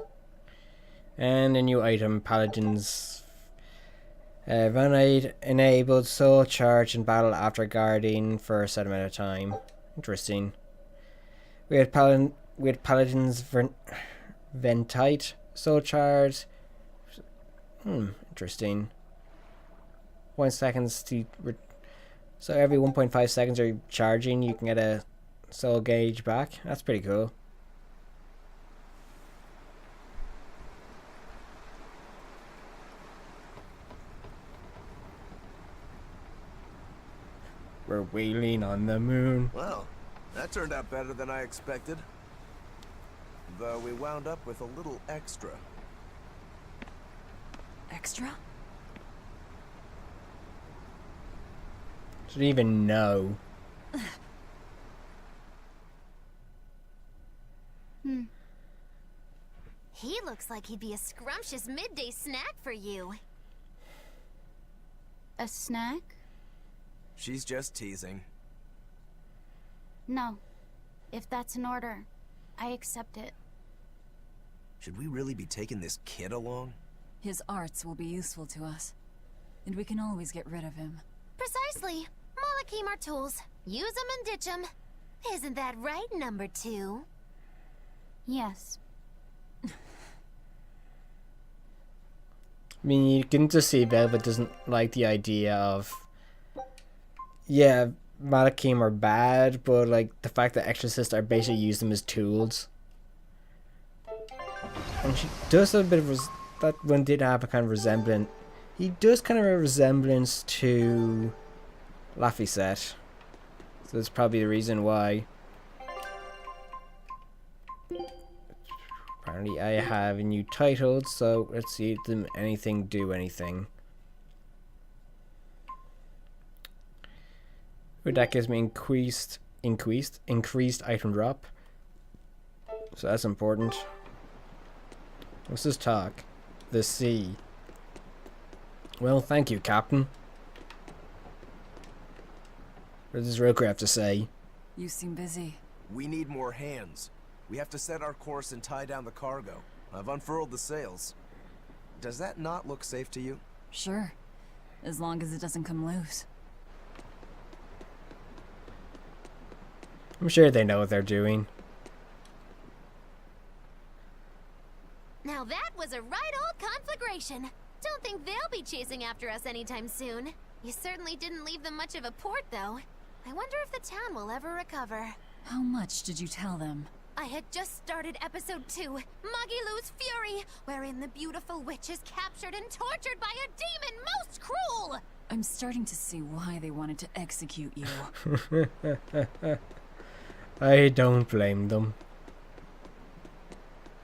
And a new item, Paladin's Vanade enabled soul charge in battle after guarding for a set amount of time. Interesting. We had Paladin's Ventite soul charge. Interesting. 1 seconds to so every 1.5 seconds you're charging, you can get a soul gauge back. That's pretty cool. We're wailing on the moon. Well, that turned out better than I expected. Though we wound up with a little extra. Extra? Didn't even know. He looks like he'd be a scrumptious midday snack for you. A snack? She's just teasing. No. If that's an order, I accept it. Should we really be taking this kid along? His arts will be useful to us. And we can always get rid of him. Precisely. Malakim are tools. Use them and ditch them. Isn't that right, number 2? Yes. I mean, you can just see Velvet doesn't like the idea of... Yeah, Malakim are bad, but like the fact that Exorcists are basically use them as tools. And she does have a bit of... that one did have a kind of resemblance. He does kind of have a resemblance to Laphicet. So that's probably the reason why. Apparently I have a new title, so let's see them anything do anything. Ooh, that gives me increased item drop. So that's important. What's this talk? The sea. Well, thank you, Captain. What does Roker have to say? You seem busy. We need more hands. We have to set our course and tie down the cargo. I've unfurled the sails. Does that not look safe to you? Sure. As long as it doesn't come loose. I'm sure they know what they're doing. Now that was a right old conflagration. Don't think they'll be chasing after us anytime soon. You certainly didn't leave them much of a port, though. I wonder if the town will ever recover. How much did you tell them? I had just started episode 2, Magilou's Fury, wherein the beautiful witch is captured and tortured by a demon most cruel! I'm starting to see why they wanted to execute you. I don't blame them.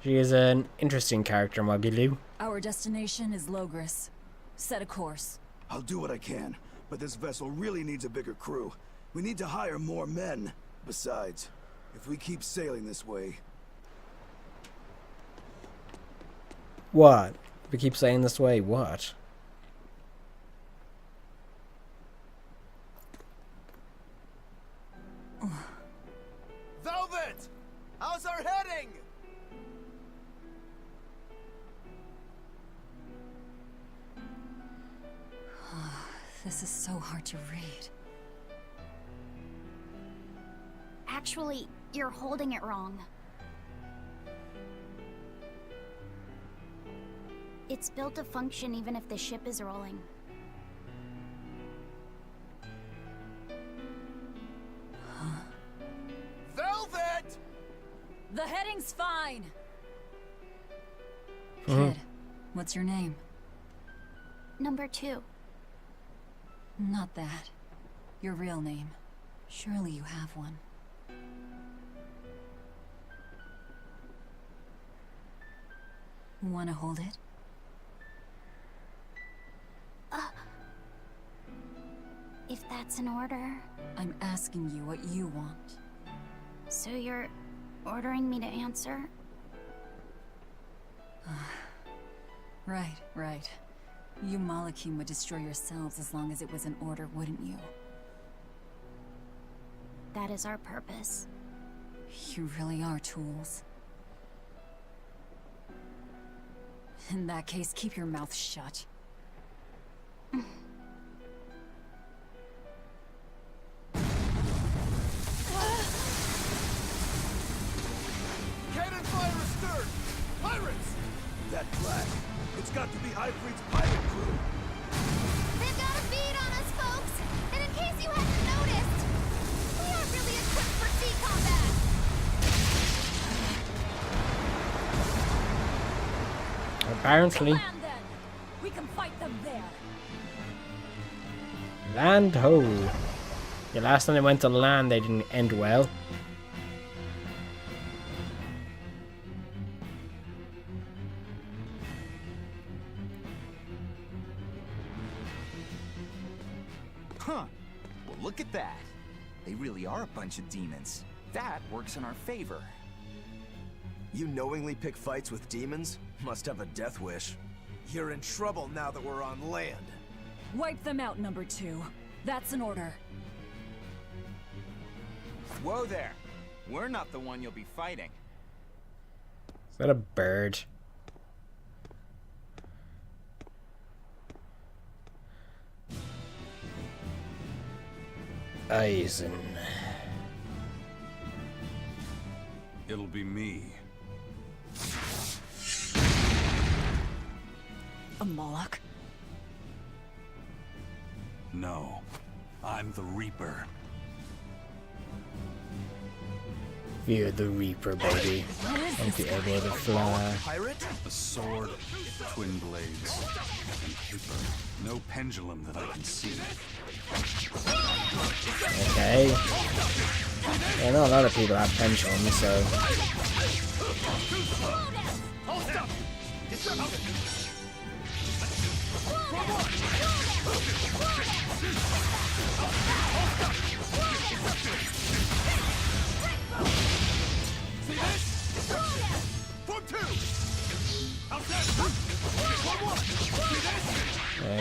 She is an interesting character, Magilou. Our destination is Logris. Set a course. I'll do what I can, but this vessel really needs a bigger crew. We need to hire more men. Besides, if we keep sailing this way... What? If we keep saying this way, what? Velvet! How's our heading? This is so hard to read. Actually, you're holding it wrong. It's built to function even if the ship is rolling. Velvet! The heading's fine! Mhm. Kid, what's your name? Number 2. Not that. Your real name. Surely you have one. Wanna hold it? If that's an order... I'm asking you what you want. So you're ordering me to answer? Right. You Malakim would destroy yourselves as long as it was in order, wouldn't you? That is our purpose. You really are tools. In that case, keep your mouth shut. Cannon fire astern! Pirates! That flag, it's got to be Ifrit's pirate crew. They've got a bead on us, folks! And in case you hadn't noticed, we aren't really equipped for sea combat! Apparently. Land then! We can fight them there! Land ho! Yeah, last time they went to land, they didn't end well. Huh. Well, look at that. They really are a bunch of demons. That works in our favor. You knowingly pick fights with demons? Must have a death wish. You're in trouble now that we're on land. Wipe them out, number 2. That's an order. Whoa there. We're not the one you'll be fighting. Is that a bird? Eisen. It'll be me. A Moloch? No. I'm the Reaper. Fear the Reaper, baby. Won't be able to fly. Pirate? A sword, twin blades, and paper. No pendulum that I can see. Okay. I know a lot of people have pendulums, so.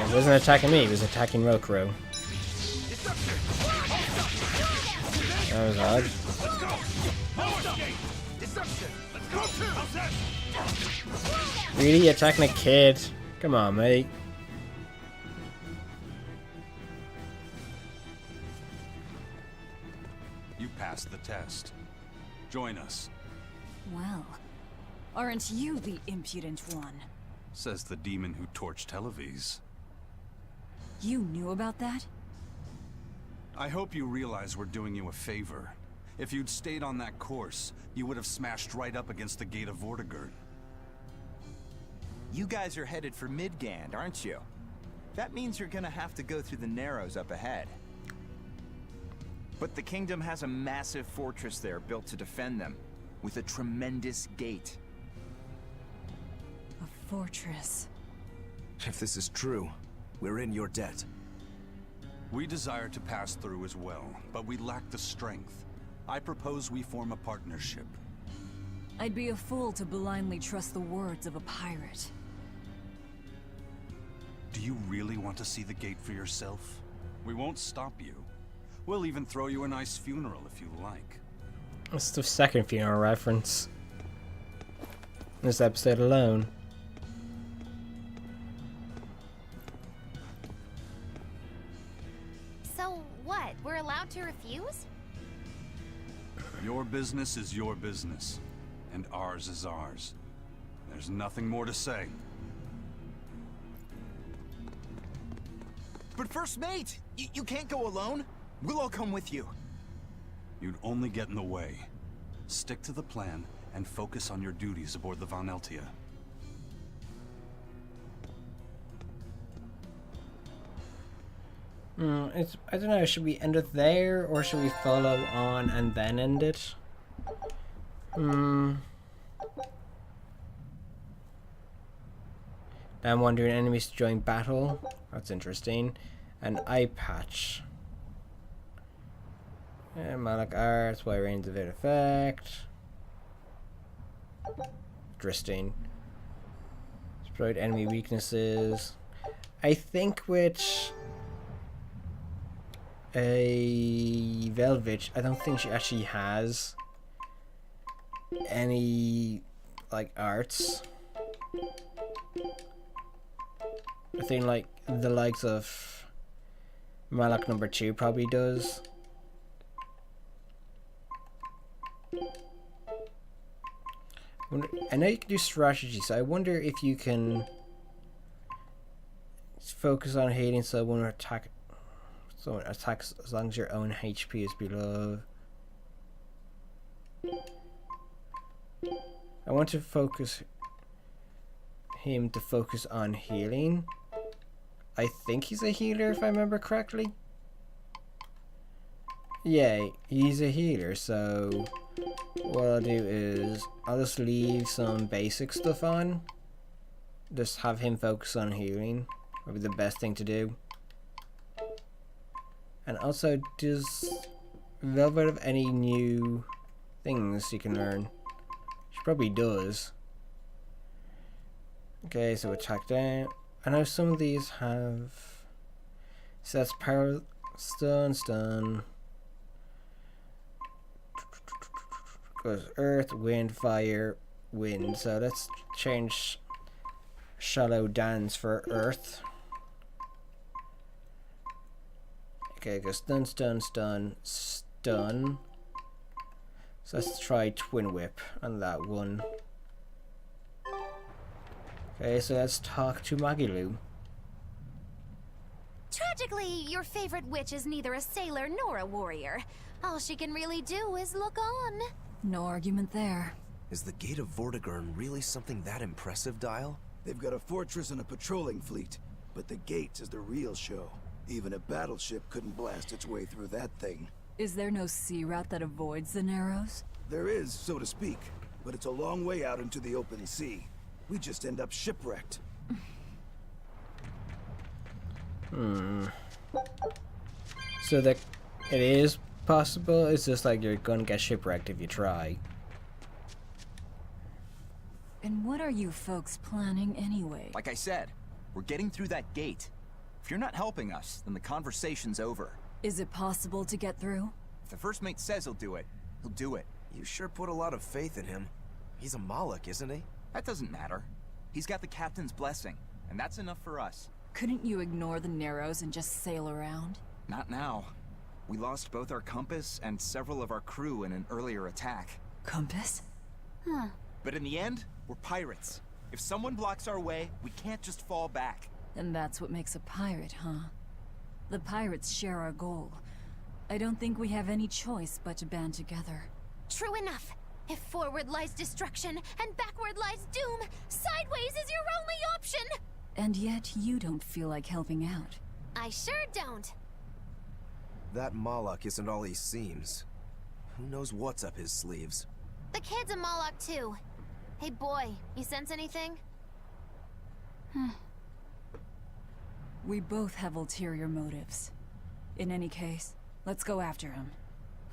He wasn't attacking me, he was attacking Rokuro. That was odd. Really? Attacking a kid? Come on, mate. You passed the test. Join us, Well, aren't you the impudent one? says the demon who torched Hellawes. You knew about that? I hope you realize we're doing you a favor. If you'd stayed on that course, you would have smashed right up against the gate of Vortigern. You guys are headed for Midgand, aren't you? That means you're gonna have to go through the Narrows up ahead. But the kingdom has a massive fortress there built to defend them, with a tremendous gate. A fortress. If this is true, we're in your debt. We desire to pass through as well, but we lack the strength. I propose we form a partnership. I'd be a fool to blindly trust the words of a pirate. Do you really want to see the gate for yourself? We won't stop you. We'll even throw you a nice funeral if you like. That's the second funeral reference. This episode alone. So, what? We're allowed to refuse? Your business is your business, and ours is ours. There's nothing more to say. But First Mate, you can't go alone. We'll all come with you. You'd only get in the way. Stick to the plan and focus on your duties aboard the Von Eltia. I don't know, should we end it there, or should we follow on and then end it? I'm wondering, enemies to join battle. That's interesting. An eye patch. Malak Arts, why range of it effect. Interesting. Exploit enemy weaknesses. I think with a Velvet, I don't think she actually has any like arts. I think like the likes of Malak number 2 probably does. I know you can do strategy, so I wonder if you can focus on healing someone or someone attacks as long as your own HP is below. I want to focus him to focus on healing. I think he's a healer if I remember correctly. Yeah, he's a healer, so what I'll do is I'll just leave some basic stuff on. Just have him focus on healing. Probably the best thing to do. And also, does Velvet have any new things you can learn? She probably does. Okay, so attack down. I know some of these have... So that's power... Stun. Goes earth, wind, fire, wind. So let's change shallow dance for earth. Okay, go stun. So let's try twin whip on that one. Okay, so let's talk to Magilu. Tragically, your favorite witch is neither a sailor nor a warrior. All she can really do is look on. No argument there. Is the Gate of Vortigern really something that impressive, Dial? They've got a fortress and a patrolling fleet, but the gate is the real show. Even a battleship couldn't blast its way through that thing. Is there no sea route that avoids the Narrows? There is, so to speak, but it's a long way out into the open sea. We just end up shipwrecked. So that it is possible, it's just like you're gonna get shipwrecked if you try. And what are you folks planning anyway? Like I said, we're getting through that gate. If you're not helping us, then the conversation's over. Is it possible to get through? If the first mate says he'll do it, he'll do it. You sure put a lot of faith in him. He's a Moloch, isn't he? That doesn't matter. He's got the captain's blessing, and that's enough for us. Couldn't you ignore the Narrows and just sail around? Not now. We lost both our compass and several of our crew in an earlier attack. Compass? Huh. But in the end, we're pirates. If someone blocks our way, we can't just fall back. And that's what makes a pirate, huh? The pirates share our goal. I don't think we have any choice but to band together. True enough. If forward lies destruction and backward lies doom, sideways is your only option! And yet you don't feel like helping out. I sure don't. That Moloch isn't all he seems. Who knows what's up his sleeves? The kid's a Moloch too. Hey boy, you sense anything? We both have ulterior motives. In any case, let's go after him.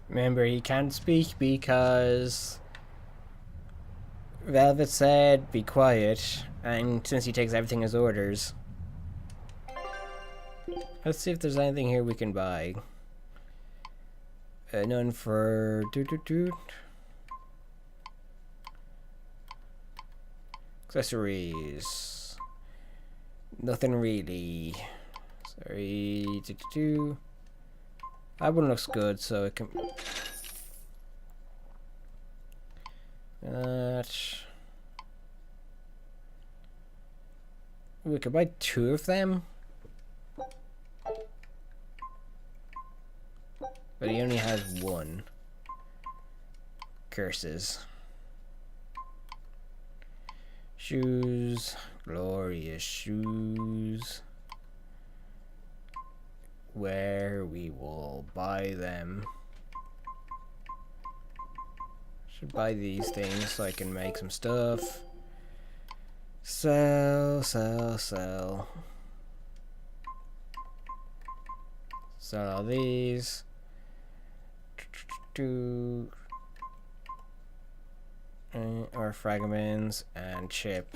Remember, he can't speak because Velvet said be quiet, and since he takes everything as orders. Let's see if there's anything here we can buy. None for accessories. Nothing really. Sorry. That one looks good, so it can. We could buy 2 of them. But he only has 1. Curses. Shoes. Glorious shoes. Where we will buy them. Should buy these things so I can make some stuff. Sell. Sell all these. Or fragments and chip.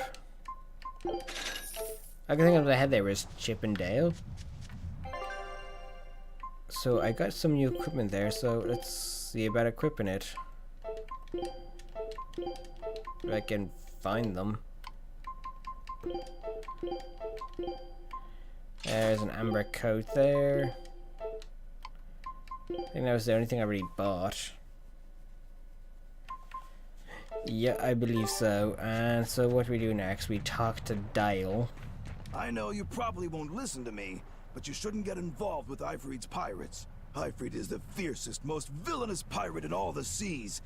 I can think of the head there was Chip and Dale. So I got some new equipment there, so let's see about equipping it. If I can find them. There's an amber coat there. I think that was the only thing I really bought. Yeah, I believe so. And so what we do next, we talk to Dial. I know you probably won't listen to me, but you shouldn't get involved with Ifrit's pirates. Ifrit is the fiercest, most villainous pirate in all the seas.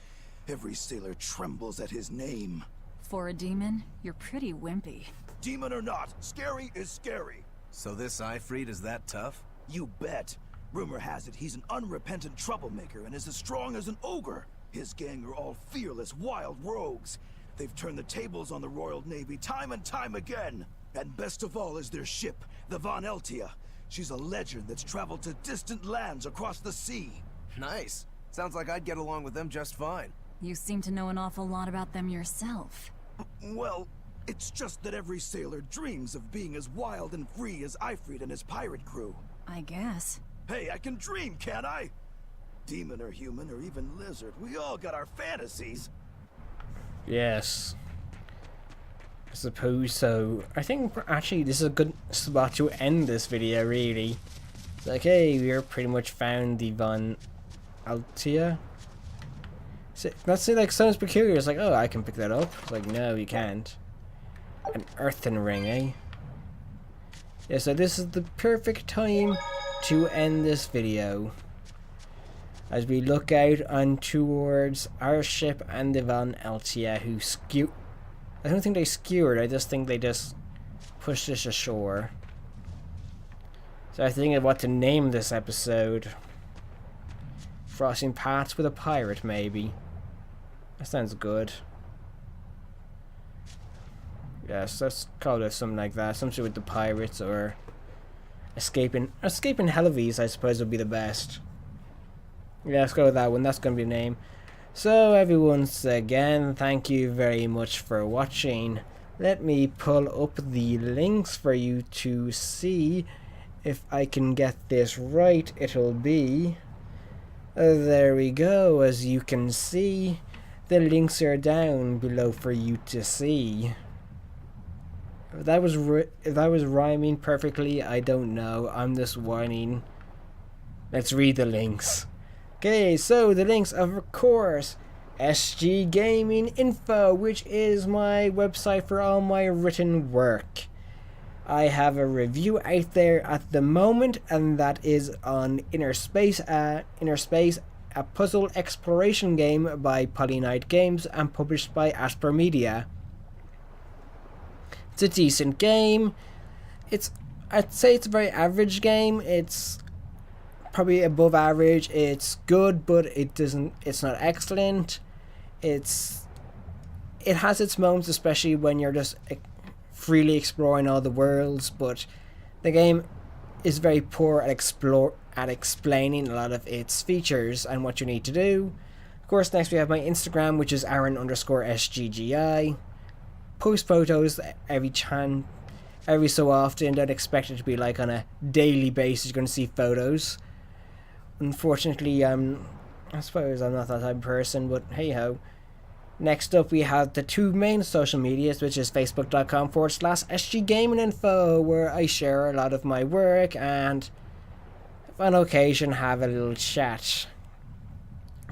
Every sailor trembles at his name. For a demon, you're pretty wimpy. Demon or not, scary is scary. So this Ifrit is that tough? You bet. Rumor has it he's an unrepentant troublemaker and is as strong as an ogre. His gang are all fearless, wild rogues. They've turned the tables on the Royal Navy time and time again. And best of all is their ship, the Von Eltia. She's a legend that's traveled to distant lands across the sea. Nice. Sounds like I'd get along with them just fine. You seem to know an awful lot about them yourself. Well, it's just that every sailor dreams of being as wild and free as Ifrit and his pirate crew. I guess. Hey, I can dream, can't I? Demon or human or even lizard, we all got our fantasies. Yes. I suppose so. I think actually this is a good spot to end this video, really. It's like, hey, we're pretty much found the Von Altia. So, that's it, like, sounds peculiar. It's like, oh, I can pick that up. It's like, no, you can't. An earthen ring, eh? Yeah, so this is the perfect time to end this video. As we look out on towards our ship and the Von Eltia, who I don't think they skewered, I just think they just pushed us ashore. So I think of what to name this episode. Crossing paths with a pirate, maybe. That sounds good. Yes, let's call it something like that. Something with the pirates or escaping Hellawes, I suppose would be the best. Yeah, let's go with that one. That's going to be the name. So everyone's again, thank you very much for watching. Let me pull up the links for you to see. If I can get this right, it'll be... there we go. As you can see, the links are down below for you to see. If that was rhyming perfectly, I don't know. I'm just whining. Let's read the links. Okay, so the links of course, SG Gaming Info, which is my website for all my written work. I have a review out there at the moment, and that is on Inner Space, a puzzle exploration game by Polynite Games and published by Asper Media. It's a decent game. I'd say it's a very average game. It's probably above average. It's good, but it's not excellent. It has its moments, especially when you're just freely exploring all the worlds, but the game is very poor at explaining a lot of its features and what you need to do. Of course, next we have my Instagram, which is Aaron_SGGI. Post photos every so often. Don't expect it to be like on a daily basis you're going to see photos. Unfortunately, I suppose I'm not that type of person, but hey ho. Next up, we have the two main social medias, which is facebook.com/SGGamingInfo, where I share a lot of my work and on occasion have a little chat.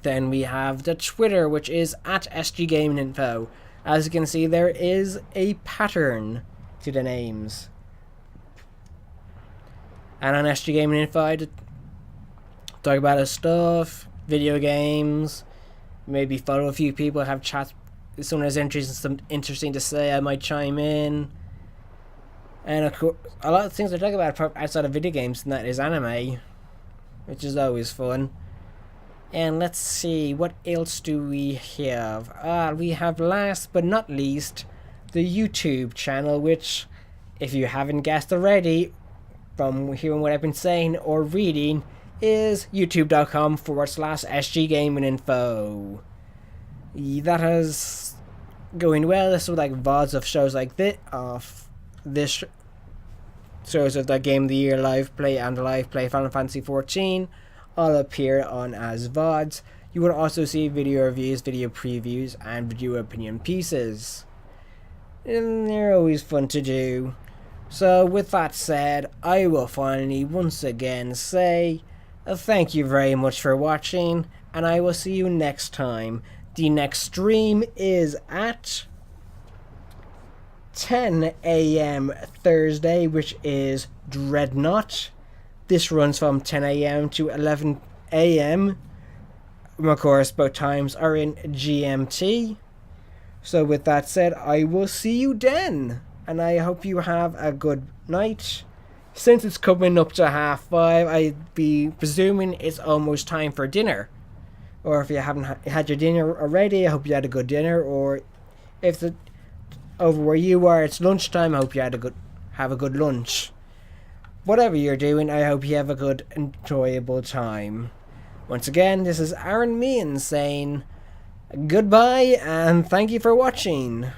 Then we have the Twitter, which is @SGGamingInfo. As you can see, there is a pattern to the names. And on SG Gaming Info, I talk about his stuff, video games, maybe follow a few people, have chats. If someone has something interesting to say, I might chime in. And of course, a lot of things I talk about outside of video games, and that is anime, which is always fun. And let's see, what else do we have? We have, last but not least, the YouTube channel, which, if you haven't guessed already, from hearing what I've been saying or reading, is youtube.com/SGGamingInfo. That is going well. This is like VODs of shows like this, of this shows us that Game of the Year Live Play and Live Play Final Fantasy XIV all appear on as VODs. You will also see video reviews, video previews, and video opinion pieces. And they're always fun to do. So with that said, I will finally once again say thank you very much for watching, and I will see you next time. The next stream is at 10 AM Thursday, which is Dreadnought. This runs from 10 AM to 11 AM. Of course, both times are in GMT. So with that said, I will see you then. And I hope you have a good night. Since it's coming up to 5:30, I'd be presuming it's almost time for dinner. Or if you haven't had your dinner already, I hope you had a good dinner. Or if over where you are it's lunchtime, I hope you have a good lunch. Whatever you're doing, I hope you have a good, enjoyable time. Once again, this is Aaron Meehan saying goodbye and thank you for watching.